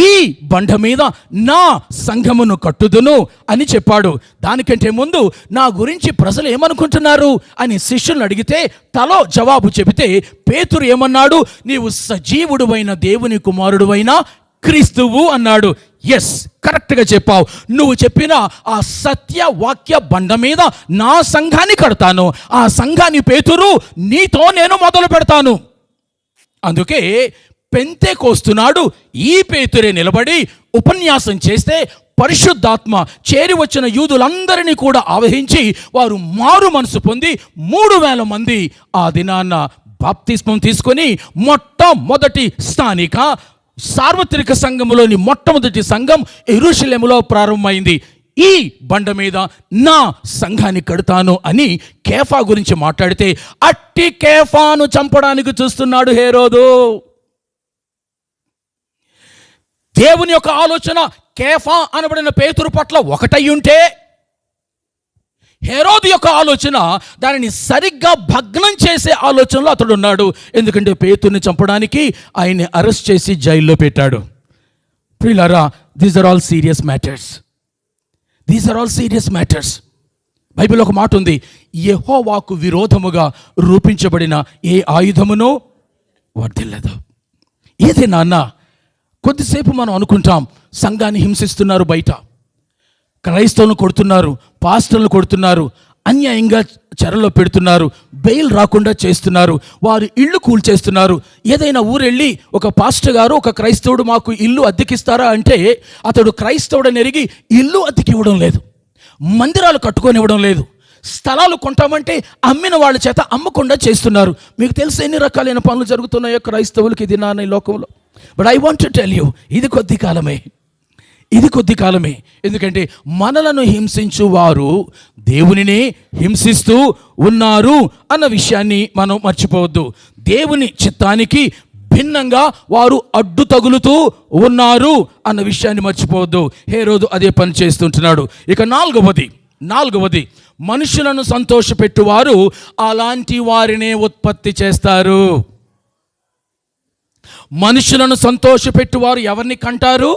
ఈ బండ మీద నా సంఘమును కట్టుదును అని చెప్పాడు. దానికంటే ముందు నా గురించి ప్రజలు ఏమనుకుంటున్నారు అని శిష్యులను అడిగితే తలో జవాబు చెబితే పేతురు ఏమన్నాడు? నీవు సజీవుడువైన దేవుని కుమారుడువైన క్రీస్తువు అన్నాడు. ఎస్, కరెక్ట్గా చెప్పావు. నువ్వు చెప్పిన ఆ సత్య వాక్య బండ మీద నా సంఘాన్ని కడతాను. ఆ సంఘాన్ని పేతురు నీతో నేను మొదలు పెడతాను. అందుకే పెంతెకోస్తునాడు ఈ పేతురే నిలబడి ఉపన్యాసం చేస్తే పరిశుద్ధాత్మ చేరి వచ్చిన యూదులందరినీ కూడా ఆవహించి వారు మారు మనసు పొంది 3,000 మంది ఆ దినాన్న బాప్తిస్మం తీసుకొని మొట్టమొదటి స్థానిక సార్వత్రిక సంఘములోని మొట్టమొదటి సంఘం యెరూషలేములో ప్రారంభమైంది. ఈ బండ మీద నా సంఘాన్ని కడతాను అని కేఫా గురించి మాట్లాడితే అట్టి కేఫాను చంపడానికి చూస్తున్నాడు హేరోదు. దేవుని యొక్క ఆలోచన కేఫా అనబడిన పేతురు పట్ల ఒకటై ఉంటే హేరోదు యొక్క ఆలోచన దానిని సరిగ్గా భగ్నం చేసే ఆలోచనలో అతడు ఉన్నాడు. ఎందుకంటే పేతుర్ని చంపడానికి ఆయన్ని అరెస్ట్ చేసి జైల్లో పెట్టాడు. ప్రియులారా, these are all serious matters. These are all serious matters. Bible ఒక మాట ఉంది, యెహోవాకు విరోధముగా రూపించబడిన ఏ ఆయుధమునో వర్ధిల్లదు. ఏదే నాన్న, కొద్దిసేపు మనం అనుకుంటాం సంఘాన్ని హింసిస్తున్నారు, బయట క్రైస్తవులను కొడుతున్నారు, పాస్టర్లు కొడుతున్నారు, అన్యాయంగా చెరలో పెడుతున్నారు, బెయిల్ రాకుండా చేస్తున్నారు, వారు ఇళ్ళు కూల్చేస్తున్నారు. ఏదైనా ఊరెళ్ళి ఒక పాస్టర్ గారు ఒక క్రైస్తవుడు మాకు ఇల్లు అద్దెకిస్తారా అంటే అతడు క్రైస్తవుడని ఎరిగి ఇల్లు అద్దెకి ఇవ్వడం లేదు, మందిరాలు కట్టుకొని లేదు, స్థలాలు కొంటామంటే అమ్మిన వాళ్ళ చేత అమ్మకుండా చేస్తున్నారు. మీకు తెలుసు ఎన్ని రకాలైన పనులు జరుగుతున్నాయో క్రైస్తవులకి ఇది నా లోకంలో. But I want to tell you, ఇది కొద్ది కాలమే. ఎందుకంటే మనలను హింసించు వారు దేవునినే హింసిస్తూ ఉన్నారు అన్న విషయాన్ని మనం మర్చిపోవద్దు. దేవుని చిత్తానికి భిన్నంగా వారు అడ్డు తగులుతూ ఉన్నారు అన్న విషయాన్ని మర్చిపోవద్దు. హేరోదు అదే పని చేస్తుంటున్నాడు. ఇక నాలుగవది మనుషులను సంతోషపెట్టువారు అలాంటి వారినే ఉత్పత్తి చేస్తారు. మనుషులను సంతోషపెట్టువారు ఎవరిని కంటారు?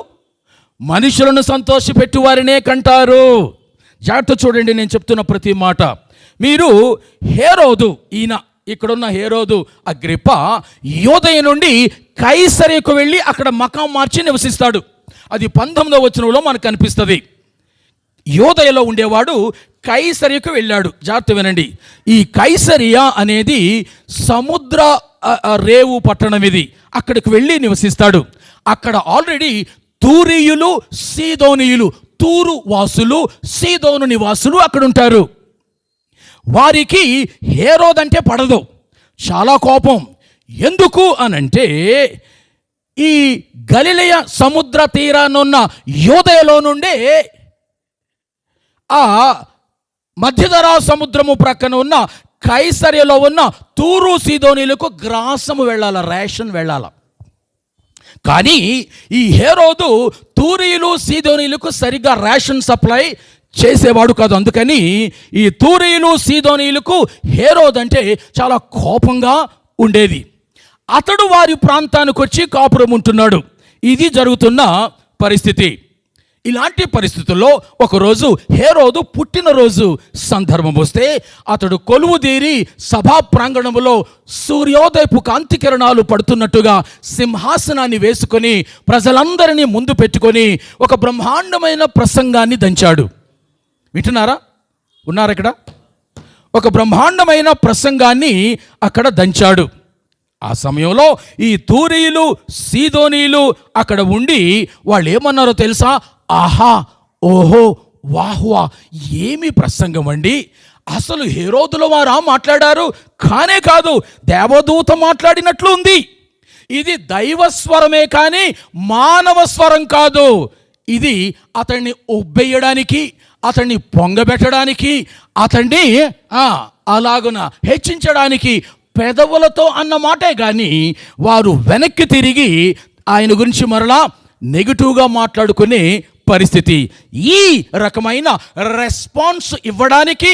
మనుషులను సంతోషపెట్టువారినే కంటారు. జాగ్రత్త చూడండి, నేను చెప్తున్న ప్రతి మాట. మీరు హేరోదు, ఇక్కడున్న హేరోదు అగ్రిప్ప యోదయ నుండి కైసరియకు వెళ్ళి అక్కడ మకాం మార్చి నివసిస్తాడు. అది 19వ వచనంలో మనకు కనిపిస్తుంది. యోదయలో ఉండేవాడు కైసరియకు వెళ్ళాడు. జాగ్రత్త వినండి, ఈ కైసరియా అనేది సముద్ర రేవు పట్టణం. ఇది అక్కడికి వెళ్ళి నివసిస్తాడు. అక్కడ ఆల్రెడీ తూరీయులు, సీదోనీయులు, తూరు వాసులు, సీదోను నివాసులు అక్కడ ఉంటారు. వారికి హేరోదు అంటే పడదు, చాలా కోపం. ఎందుకు అనంటే ఈ గలిలయ సముద్ర తీరానున్న యోదయలో నుండే ఆ మధ్యధరా సముద్రము ప్రక్కన ఉన్న కైసరియలో ఉన్న తూరు సీదోనీలకు గ్రాసము వెళ్ళాల, రేషన్ వెళ్ళాల. కానీ ఈ హేరోదు తూరీలు సీదోనీలకు సరిగ్గా రేషన్ సప్లై చేసేవాడు కాదు. అందుకని ఈ తూరీలు సీదోనీలకు హేరోదు అంటే చాలా కోపంగా ఉండేది. అతడు వారి ప్రాంతానికి వచ్చి కాపురం ఉంటున్నాడు. ఇది జరుగుతున్న పరిస్థితి. ఇలాంటి పరిస్థితుల్లో ఒకరోజు హేరోదు పుట్టినరోజు సందర్భం వస్తే అతడు కొలువుదీరి సభా ప్రాంగణములో సూర్యోదయపు కాంతి కిరణాలు పడుతున్నట్టుగా సింహాసనాన్ని వేసుకొని ప్రజలందరినీ ముందు పెట్టుకొని ఒక బ్రహ్మాండమైన ప్రసంగాన్ని దంచాడు. వింటున్నారా? ఉన్నారు ఇక్కడ? ఒక బ్రహ్మాండమైన ప్రసంగాన్ని అక్కడ దంచాడు. ఆ సమయంలో ఈ తూరీలు సీదోనీలు అక్కడ ఉండి వాళ్ళు ఏమన్నారో తెలుసా? ఆహా, ఓహో, వాహ్వా, ఏమి ప్రసంగం అండి! అసలు హేరోదుల వారా మాట్లాడారు? కానే కాదు, దేవదూత మాట్లాడినట్లు ఉంది. ఇది దైవస్వరమే కానీ మానవ స్వరం కాదు. ఇది అతన్ని ఉబ్బెయ్యడానికి, అతన్ని పొంగబెట్టడానికి, అతన్ని అలాగున హెచ్చించడానికి పెదవులతో అన్న మాటే కానీ వారు వెనక్కి తిరిగి ఆయన గురించి మరలా నెగిటివ్గా మాట్లాడుకునే పరిస్థితి. ఈ రకమైన రెస్పాన్స్ ఇవ్వడానికి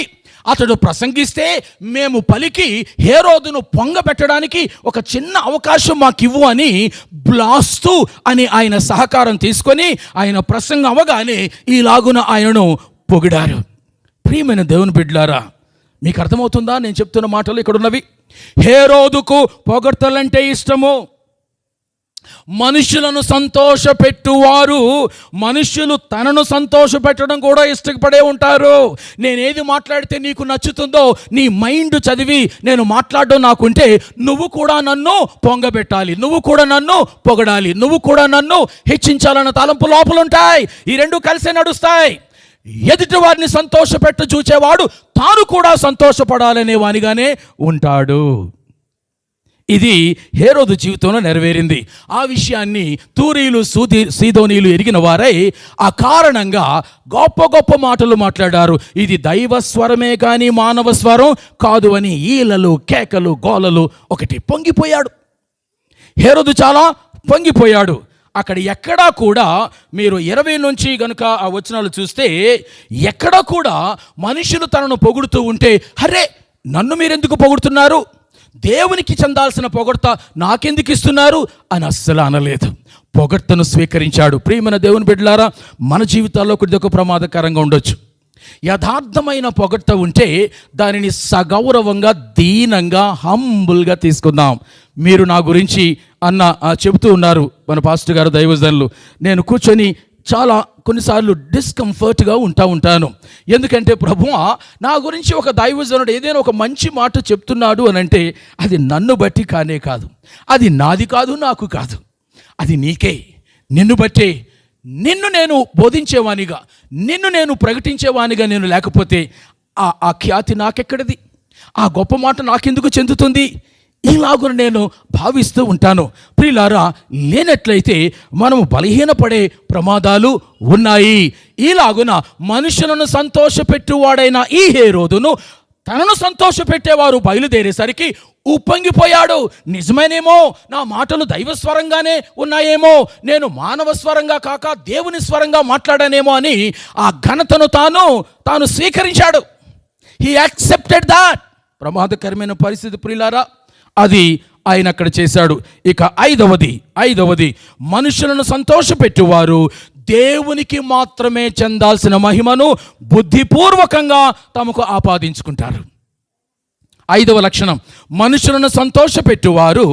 అతడు ప్రసంగిస్తే మేము పలికి హేరోదును పొంగబెట్టడానికి ఒక చిన్న అవకాశం మాకివ్వు అని బ్లాస్తు అని ఆయన సహకారం తీసుకొని ఆయన ప్రసంగం అవగానే ఈలాగున ఆయనను పొగిడారు. ప్రియమైన దేవుని బిడ్డలారా, మీకు అర్థమవుతుందా నేను చెప్తున్న మాటలు ఇక్కడ ఉన్నవి? హేరోదుకు పొగడ్తలంటే ఇష్టము. మనుషులను సంతోషపెట్టువారు మనుషులు తనను సంతోషపెట్టడం కూడా ఇష్టపడే ఉంటారు. నేనేది మాట్లాడితే నీకు నచ్చుతుందో నీ మైండ్ చదివి నేను మాట్లాడడం నాకుంటే నువ్వు కూడా నన్ను పొంగబెట్టాలి, నువ్వు కూడా నన్ను పొగడాలి, నువ్వు కూడా నన్ను హెచ్చించాలన్న తలంపు లోపలుంటాయి. ఈ రెండు కలిసే నడుస్తాయి. ఎదుటి వారిని సంతోషపెట్టు చూచేవాడు తాను కూడా సంతోషపడాలనే వానిగానే ఉంటాడు. ఇది హేరోదు జీవితంలో నెరవేరింది. ఆ విషయాన్ని తూరీలు సీదోనీలు ఎరిగిన వారై ఆ కారణంగా గొప్ప గొప్ప మాటలు మాట్లాడారు. ఇది దైవ స్వరమే కానీ మానవ స్వరం కాదు అని ఈలలు, కేకలు, గోలలు. ఒకటి పొంగిపోయాడు. హేరోదు చాలా పొంగిపోయాడు. అక్కడ ఎక్కడా కూడా మీరు 20 నుంచి గనుక ఆ వచనాలు చూస్తే ఎక్కడా కూడా మనుషులు తనను పొగుడుతూ ఉంటే అరే నన్ను మీరెందుకు పొగుడుతున్నారు, దేవునికి చెందాల్సిన పొగడ్త నాకెందుకు ఇస్తున్నారు అని అస్సలు అనలేదు. పొగడ్తను స్వీకరించాడు. ప్రియమైన దేవుని బిడ్డలారా, మన జీవితాల్లో కొద్దిగా ప్రమాదకరంగా ఉండొచ్చు. యథార్థమైన పొగడ్త ఉంటే దానిని సగౌరవంగా, దీనంగా, హంబుల్గా తీసుకుందాం. మీరు నా గురించి అన్న చెబుతూ ఉన్నారు మన పాస్టర్ గారు, దైవజనులు. నేను కూర్చొని చాలా కొన్నిసార్లు డిస్కంఫర్ట్గా ఉంటాను. ఎందుకంటే ప్రభువా నా గురించి ఒక దైవజనుడు ఏదైనా ఒక మంచి మాట చెప్తున్నాడు అని అంటే అది నన్ను బట్టి కానే కాదు, అది నాది కాదు, నాకు కాదు, అది నీకే, నిన్ను బట్టే. నిన్ను నేను బోధించేవానిగా, నిన్ను నేను ప్రకటించేవానిగా నేను లేకపోతే ఆ ఖ్యాతి నాకెక్కడిది, ఆ గొప్ప మాట నాకెందుకు చెందుతుంది? ఇలాగున నేను భావిస్తూ ఉంటాను. ప్రియులారా, లేనట్లయితే మనము బలహీనపడే ప్రమాదాలు ఉన్నాయి. ఇలాగున మనుషులను సంతోషపెట్టువాడైన ఈ హేరోదును తనను సంతోషపెట్టేవారు బయలుదేరేసరికి ఉప్పొంగిపోయాడు. నిజమేనేమో, నా మాటలు దైవస్వరంగానే ఉన్నాయేమో, నేను మానవ స్వరంగా కాక దేవుని స్వరంగా మాట్లాడానేమో అని ఆ ఘనతను తాను స్వీకరించాడు. He accepted that. ప్రమాదకరమైన పరిస్థితి ప్రియులారా, అది ఆయన అక్కడ చేశాడు. ఇక ఐదవది మనుషులను సంతోషపెట్టువారు దేవునికి మాత్రమే చెందాల్సిన మహిమను బుద్ధిపూర్వకంగా తమకు ఆపాదించుకుంటారు. 5వ లక్షణం, మనుషులను సంతోషపెట్టువారు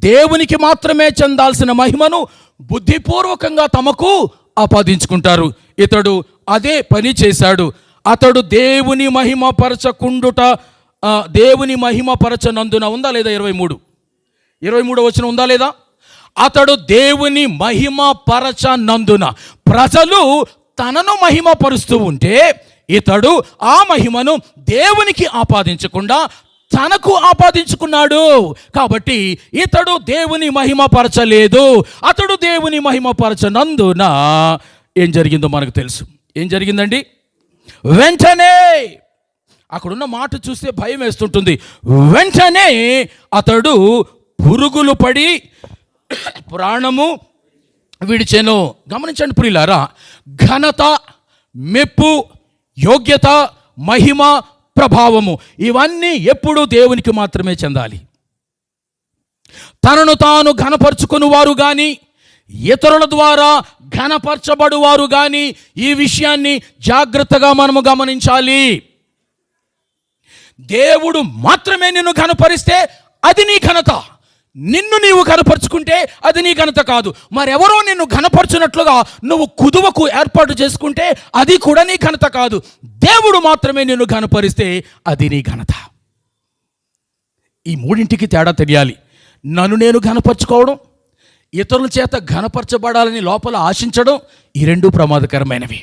దేవునికి మాత్రమే చెందాల్సిన మహిమను బుద్ధిపూర్వకంగా తమకు ఆపాదించుకుంటారు. ఇతడు అదే పని చేశాడు. అతడు దేవుని మహిమపరచనందున ఉందా లేదా? 23 వచనం ఉందా లేదా? అతడు దేవుని మహిమపరచనందున, ప్రజలు తనను మహిమపరుస్తూ ఉంటే ఇతడు ఆ మహిమను దేవునికి ఆపాదించకుండా తనకు ఆపాదించుకున్నాడు. కాబట్టి ఇతడు దేవుని మహిమపరచలేదు. అతడు దేవుని మహిమపరచనందున ఏం జరిగిందో మనకు తెలుసు. ఏం జరిగిందండి? వెంటనే అక్కడున్న మాట చూస్తే భయం వేస్తుంటుంది. వెంటనే అతడు పురుగులు పడి ప్రాణము విడిచెను. గమనించండి ప్రియులారా, ఘనత, మెప్పు, యోగ్యత, మహిమ, ప్రభావము ఇవన్నీ ఎప్పుడూ దేవునికి మాత్రమే చెందాలి. తనను తాను ఘనపరుచుకుని వారు కానీ, ఇతరుల ద్వారా ఘనపరచబడువారు కానీ ఈ విషయాన్ని జాగ్రత్తగా మనము గమనించాలి. దేవుడు మాత్రమే నిన్ను ఘనపరిస్తే అది నీ ఘనత. నిన్ను నీవు ఘనపరుచుకుంటే అది నీ ఘనత కాదు. మరెవరో నిన్ను ఘనపరచునట్లుగా నువ్వు కుదువకు ఏర్పాటు చేసుకుంటే అది కూడా నీ ఘనత కాదు. దేవుడు మాత్రమే నిన్ను ఘనపరిస్తే అది నీ ఘనత. ఈ మూడింటికి తేడా తెలియాలి. నన్ను నేను ఘనపరచుకోవడం, ఇతరుల చేత ఘనపరచబడాలని లోపల ఆశించడం, ఈ రెండు ప్రమాదకరమైనవి.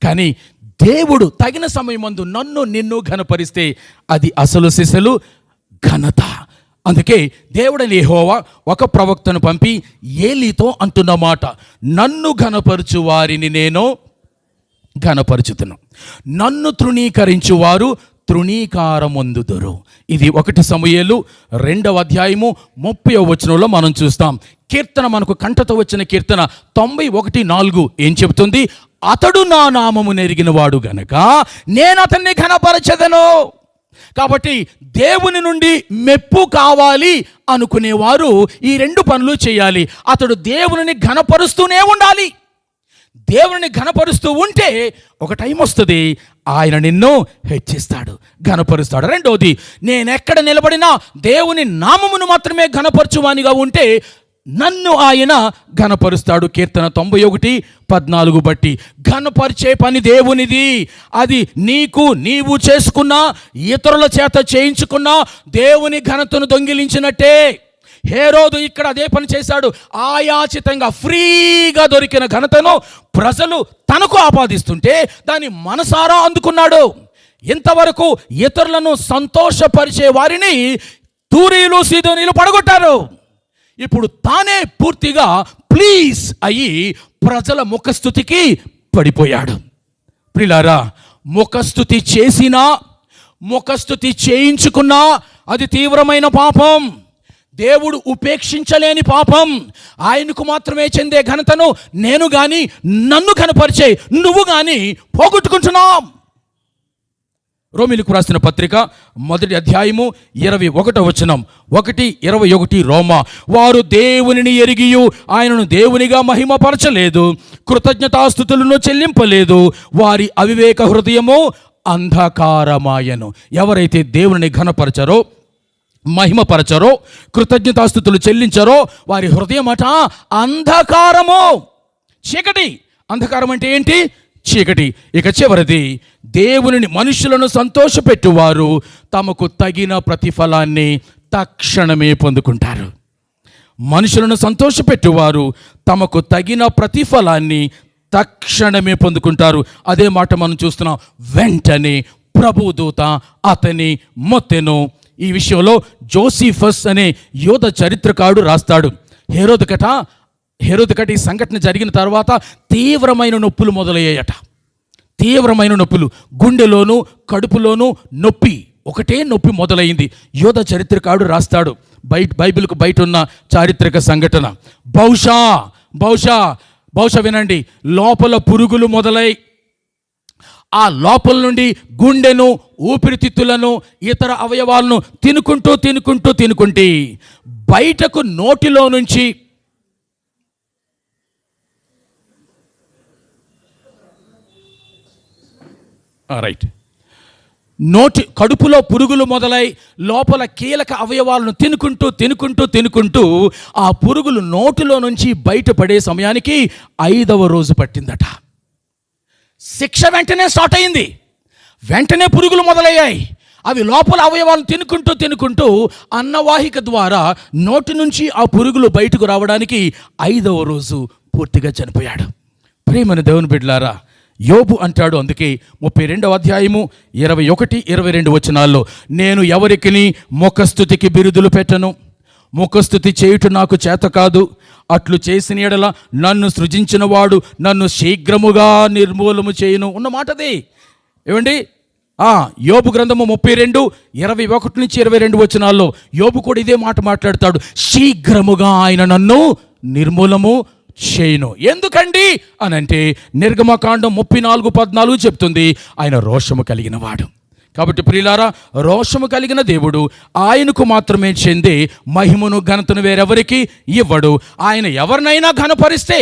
కానీ దేవుడు తగిన సమయమందు నన్ను నిన్ను ఘనపరిస్తే అది అసలు సిసలు ఘనత. అందుకే దేవుడైన యెహోవా ఒక ప్రవక్తను పంపి ఏలీతో అంటున్న మాట, నన్ను ఘనపరచు వారిని నేను ఘనపరచుతును, నన్ను తృణీకరించు వారు తృణీకారమొందుదురు. ఇది 1 సమూయేలు 2వ అధ్యాయము 30వ వచనంలో మనం చూస్తాం. కీర్తన మనకు కంటతో వచ్చిన కీర్తన 91:4 ఏం చెబుతుంది? అతడు నా నామము నెరిగిన వాడు గనక నేను అతన్ని ఘనపరచెదను. కాబట్టి దేవుని నుండి మెప్పు కావాలి అనుకునేవారు ఈ 2 పనులు చేయాలి. అతడు దేవుని ఘనపరుస్తూనే ఉండాలి. దేవుని ఘనపరుస్తూ ఉంటే ఒక టైం వస్తుంది, ఆయన నిన్ను హెచ్చిస్తాడు, ఘనపరుస్తాడు. రెండోది, నేనెక్కడ నిలబడినా దేవుని నామమును మాత్రమే ఘనపరచువానిగా ఉంటే నన్ను ఆయన ఘనపరుస్తాడు. కీర్తన 91:14 బట్టి ఘనపరిచే పని దేవునిది. అది నీవు చేసుకున్నా, ఇతరుల చేత చేయించుకున్నా దేవుని ఘనతను దొంగిలించినట్టే. హేరోదు ఇక్కడ అదే పని చేశాడు. ఆయాచితంగా ఫ్రీగా దొరికిన ఘనతను ప్రజలు తనకు ఆపాదిస్తుంటే దాన్ని మనసారా అందుకున్నాడు. ఇంతవరకు ఇతరులను సంతోషపరిచే వారిని తూరీలు సీదోనీలు పడగొట్టారు. ఇప్పుడు తానే పూర్తిగా ప్లీజ్ అయ్యి ప్రజల ముఖస్థుతికి పడిపోయాడు. ప్రియులారా, ముఖస్థుతి చేసినా, ముఖస్థుతి చేయించుకున్నా అది తీవ్రమైన పాపం. దేవుడు ఉపేక్షించలేని పాపం. ఆయనకు మాత్రమే చెందే ఘనతను నేను గాని, నన్ను కనపరిచే నువ్వు గాని పోగొట్టుకుంటున్నాం. రోమీయులకు రాసిన పత్రిక 1వ అధ్యాయము 21వ వచనం, 1:21 రోమా, వారు దేవునిని ఎరిగియు ఆయనను దేవునిగా మహిమపరచలేదు, కృతజ్ఞతాస్తుతులను చెల్లింపలేదు, వారి అవివేక హృదయము అంధకారమాయను. ఎవరైతే దేవుని ఘనపరచరో, మహిమపరచరో, కృతజ్ఞతాస్తుతులు చెల్లించరో వారి హృదయం అట అంధకారము, చీకటి. అంధకారం అంటే ఏంటి? చీకటి. ఇక చివరిది, దేవునిని మనుషులను సంతోషపెట్టువారు తమకు తగిన ప్రతిఫలాన్ని తక్షణమే పొందుకుంటారు. మనుషులను సంతోషపెట్టువారు తమకు తగిన ప్రతిఫలాన్ని తక్షణమే పొందుకుంటారు. అదే మాట మనం చూస్తున్నాం. వెంటనే ప్రభుదూత అతని మొత్తెను. ఈ విషయంలో జోసిఫస్ అనే యోధ చరిత్రకారుడు రాస్తాడు. హేరోదుకట ఈ సంఘటన జరిగిన తర్వాత తీవ్రమైన నొప్పులు మొదలయ్యాయట. తీవ్రమైన నొప్పులు, గుండెలోను కడుపులోను నొప్పి, ఒకటే నొప్పి మొదలైంది. యోధ చరిత్రకారుడు రాస్తాడు, బైబిల్కు బయట ఉన్న చారిత్రక సంఘటన. బహుశా వినండి, లోపల పురుగులు మొదలై ఆ లోపల నుండి గుండెను, ఊపిరితిత్తులను, ఇతర అవయవాలను తినుకుంటూ బయటకు నోటిలో నుంచి కడుపులో పురుగులు మొదలై లోపల కీలక అవయవాలను తినుకుంటూ ఆ పురుగులు నోటిలో నుంచి బయటపడే సమయానికి 5వ రోజు పట్టిందట. శిక్ష వెంటనే స్టార్ట్ అయింది. వెంటనే పురుగులు మొదలయ్యాయి. అవి లోపల అవయవాలను తినుకుంటూ అన్నవాహిక ద్వారా నోటి నుంచి ఆ పురుగులు బయటకు రావడానికి 5వ రోజు పూర్తిగా చనిపోయాడు. ప్రియమైన దేవుని బిడ్డలారా, యోబు అంటాడు, అందుకే 32వ అధ్యాయము 21-22 వచనాల్లో, నేను ఎవరికి ముఖస్థుతికి బిరుదులు పెట్టను, ముఖస్థుతి చేయుట నాకు చేత కాదు, అట్లు చేసిన ఎడల నన్ను సృజించిన వాడు నన్ను శీఘ్రముగా నిర్మూలము చేయును. ఉన్న మాటది. ఏమండి, యోబు గ్రంథము 32:21-22 వచనాల్లో యోబు కూడా ఇదే మాట మాట్లాడతాడు. శీఘ్రముగా ఆయన నన్ను నిర్మూలము చేయను. ఎందుకండి అనంటే నిర్గమకాండం 34:14 చెప్తుంది, ఆయన రోషము కలిగిన వాడు. కాబట్టి ప్రియులారా, రోషము కలిగిన దేవుడు ఆయనకు మాత్రమే చెందే మహిమను ఘనతను వేరెవరికి ఇవ్వడు. ఆయన ఎవరినైనా ఘనపరిస్తే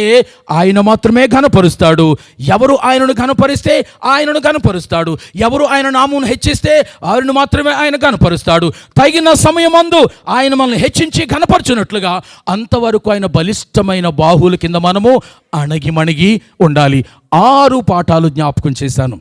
ఆయన మాత్రమే ఘనపరుస్తాడు. ఎవరు ఆయనను ఘనపరిస్తే ఆయనను ఘనపరుస్తాడు. ఎవరు ఆయన నామమును హెచ్చిస్తే ఆయనను మాత్రమే ఆయన ఘనపరుస్తాడు. తగిన సమయమందు ఆయన మనల్ని హెచ్చించి ఘనపరచునట్లుగా అంతవరకు ఆయన బలిష్టమైన బాహువుల కింద మనము అణగిమణిగి ఉండాలి. 6 పాఠాలు జ్ఞాపకం చేశాను.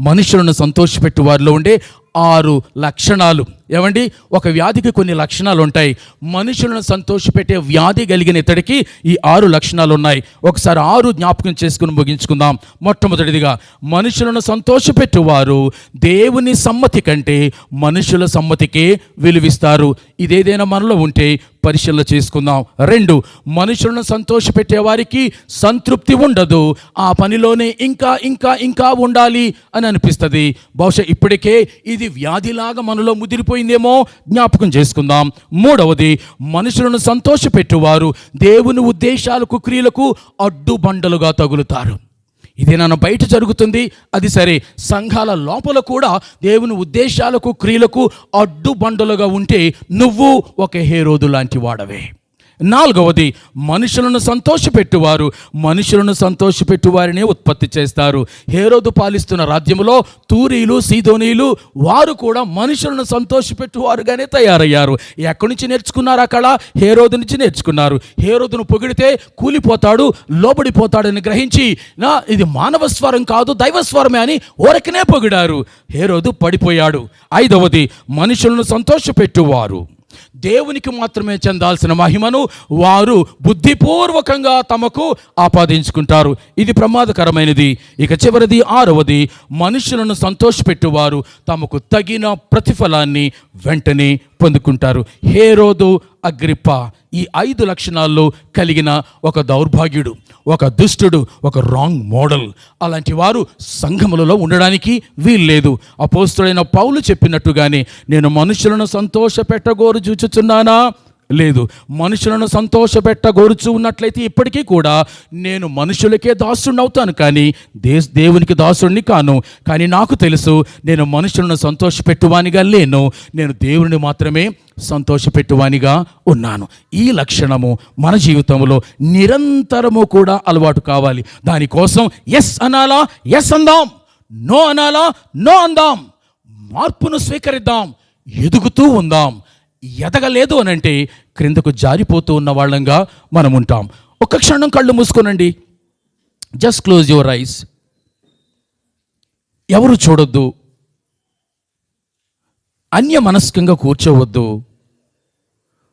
మనుషులను సంతోషపెట్టు వారిలో ఉండే 6 లక్షణాలు. ఏమండి, ఒక వ్యాధికి కొన్ని లక్షణాలు ఉంటాయి. మనుషులను సంతోషపెట్టే వ్యాధి కలిగిన ఇతడికి ఈ 6 లక్షణాలు ఉన్నాయి. ఒకసారి 6 జ్ఞాపకం చేసుకుని ముగించుకుందాం. మొట్టమొదటిదిగా, మనుషులను సంతోషపెట్టువారు దేవుని సమ్మతి కంటే మనుషుల సమ్మతికే విలువిస్తారు. ఇదేదైనా మనలో ఉంటే పరిశీలన చేసుకుందాం. 2, మనుషులను సంతోషపెట్టే వారికి సంతృప్తి ఉండదు. ఆ పనిలోనే ఇంకా ఇంకా ఇంకా ఉండాలి అని అనిపిస్తుంది. బహుశా ఇప్పటికే ఇది వ్యాధిలాగా మనలో ముదిరిపోయిందేమో, జ్ఞాపకం చేసుకుందాం. 3వది, మనుషులను సంతోషపెట్టువారు దేవుని ఉద్దేశాలకు క్రియలకు అడ్డుబండలుగా తగులుతారు. ఇదేనా బయట జరుగుతుంది, అది సరే, సంఘాల లోపల కూడా దేవుని ఉద్దేశాలకు క్రియలకు అడ్డుబండలుగా ఉంటే నువ్వు ఒక హేరోదు లాంటి వాడవే. 4వది, మనుషులను సంతోషపెట్టువారు మనుషులను సంతోషపెట్టువారినే ఉత్పత్తి చేస్తారు. హేరోదు పాలిస్తున్న రాజ్యములో తూరీలు, సీదోనీలు వారు కూడా మనుషులను సంతోషపెట్టువారుగానే తయారయ్యారు. ఎక్కడి నుంచి నేర్చుకున్నారు? అక్కడ హేరోదు నుంచి నేర్చుకున్నారు. హేరోదును పొగిడితే కూలిపోతాడు, లోబడిపోతాడని గ్రహించి ఇది మానవ స్వరం కాదు దైవస్వరమే అని ఊరకనే పొగిడారు. హేరోదు పడిపోయాడు. 5వది, మనుషులను సంతోషపెట్టువారు దేవునికి మాత్రమే చెందాల్సిన మహిమను వారు బుద్ధిపూర్వకంగా తమకు ఆపాదించుకుంటారు. ఇది ప్రమాదకరమైనది. ఇక చివరిది 6వది, మనుషులను సంతోషపెట్టువారు తమకు తగిన ప్రతిఫలాన్ని వెంటనే పొందుకుంటారు. హేరోదు అగ్రిప్ప ఈ 5 లక్షణాల్లో కలిగిన ఒక దౌర్భాగ్యుడు, ఒక దుష్టుడు, ఒక రాంగ్ మోడల్. అలాంటి వారు సంఘములలో ఉండడానికి వీల్లేదు. అపోస్తుడైన పౌలు చెప్పినట్టుగానే, నేను మనుషులను సంతోషపెట్టగోరు చూచుచున్నానా? లేదు. మనుషులను సంతోషపెట్టగోరుచు ఉన్నట్లయితే ఇప్పటికీ కూడా నేను మనుషులకే దాసుడిని అవుతాను, కానీ దేవునికి దాసుడిని కాను. కానీ నాకు తెలుసు, నేను మనుషులను సంతోషపెట్టువానిగా లేను, నేను దేవుని మాత్రమే సంతోషపెట్టువానిగా ఉన్నాను. ఈ లక్షణము మన జీవితంలో నిరంతరము కూడా అలవాటు కావాలి. దానికోసం ఎస్ అనాలా, ఎస్ అందాం, నో అనాలా, నో అందాం. మార్పును స్వీకరిద్దాం, ఎదుగుతూ ఉందాం. ఎదగలేదు అనంటే క్రిందకు జారిపోతూ ఉన్న వాళ్ళంగా మనం ఉంటాం. ఒక్క క్షణం కళ్ళు మూసుకోనండి. Just close your eyes. ఎవరు చూడొద్దు, అన్య మనస్కంగా కూర్చోవద్దు.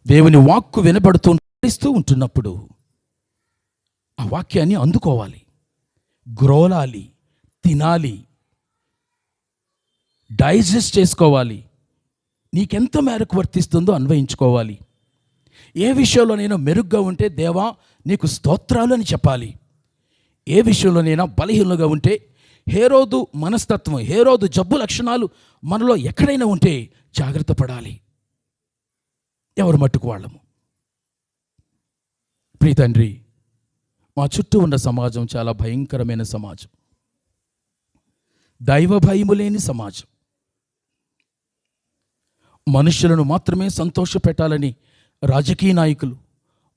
దేవుని వాక్కు వినబడుతూ ఉంటున్నప్పుడు ఆ వాక్యాన్ని అందుకోవాలి, గ్రోలాలి, తినాలి, డైజెస్ట్ చేసుకోవాలి. నీకెంత మేరకు వర్తిస్తుందో అన్వయించుకోవాలి. ఏ విషయంలోనైనా మెరుగ్గా ఉంటే దేవా నీకు స్తోత్రాలు అని చెప్పాలి. ఏ విషయంలోనైనా బలహీనంగా ఉంటే హేరోదు మనస్తత్వం, హేరోదు జబ్బు లక్షణాలు మనలో ఎక్కడైనా ఉంటే జాగ్రత్త పడాలి. ఎవరు మట్టుకు వాళ్ళము. ప్రియ తండ్రి, మా చుట్టూ ఉన్న సమాజం చాలా భయంకరమైన సమాజం, దైవ భయము లేని సమాజం. మనుషులను మాత్రమే సంతోషపెట్టాలని రాజకీయ నాయకులు,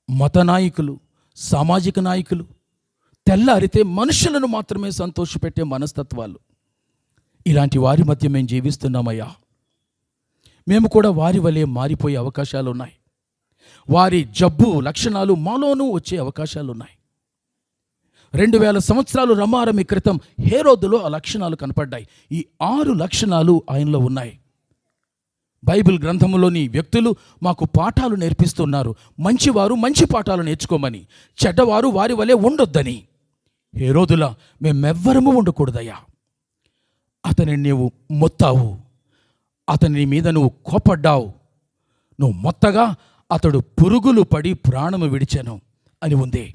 మత నాయకులు, సామాజిక నాయకులు తెల్లారితే మనుషులను మాత్రమే సంతోషపెట్టే మనస్తత్వాలు, ఇలాంటి వారి మధ్య మేము జీవిస్తున్నామయ్యా. మేము కూడా వారి వలె మారిపోయే అవకాశాలు ఉన్నాయి. వారి జబ్బు లక్షణాలు మాలోనూ వచ్చే అవకాశాలు ఉన్నాయి. 2000 సంవత్సరాలు రమారమి క్రితం హేరోదులో ఆ లక్షణాలు కనపడ్డాయి. ఈ 6 లక్షణాలు ఆయనలో ఉన్నాయి. బైబిల్ గ్రంథంలోని వ్యక్తులు మాకు పాఠాలు నేర్పిస్తున్నారు. మంచివారు మంచి పాఠాలు నేర్చుకోమని, చెడ్డవారు వారి వలె ఉండొద్దని. హేరోదులా మేమెవ్వరము ఉండకూడదయ్యా. అతని నీవు మొత్తావు, అతని మీద నువ్వు కోపడ్డావు, నువ్వు మొత్తగా అతడు పురుగులు పడి ప్రాణము విడిచెను అని ఉంది.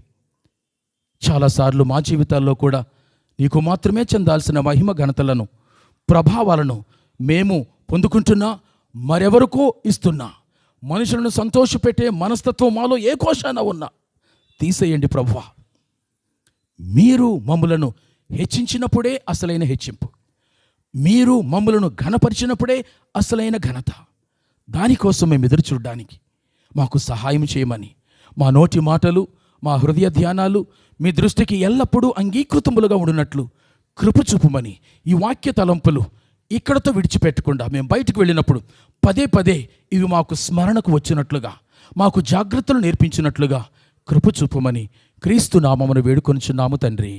చాలాసార్లు మా జీవితాల్లో కూడా నీకు మాత్రమే చెందాల్సిన మహిమ ఘనతలను ప్రభావాలను మేము పొందుకుంటున్నా, మరెవరికో ఇస్తున్నా, మనుషులను సంతోషపెట్టే మనస్తత్వం మాలో ఏ కోశాన ఉన్నా తీసేయండి ప్రభువా. మీరు మమ్ములను హెచ్చించినప్పుడే అసలైన హెచ్చింపు, మీరు మమ్ములను ఘనపరిచినప్పుడే అసలైన ఘనత. దానికోసం మేము ఎదురు చూడడానికి మాకు సహాయం చేయమని, మా నోటి మాటలు, మా హృదయ ధ్యానాలు మీ దృష్టికి ఎల్లప్పుడూ అంగీకృతములుగా ఉండునట్లు కృప చూపుమని, ఈ వాక్య తలంపులు ఇక్కడతో విడిచిపెట్టకుండా మేము బయటకు వెళ్ళినప్పుడు పదే పదే ఇవి మాకు స్మరణకు వచ్చినట్లుగా, మాకు జాగ్రత్తలు నేర్పించినట్లుగా కృప చూపుమని క్రీస్తు నామమును వేడుకొనుచున్నాము తండ్రి.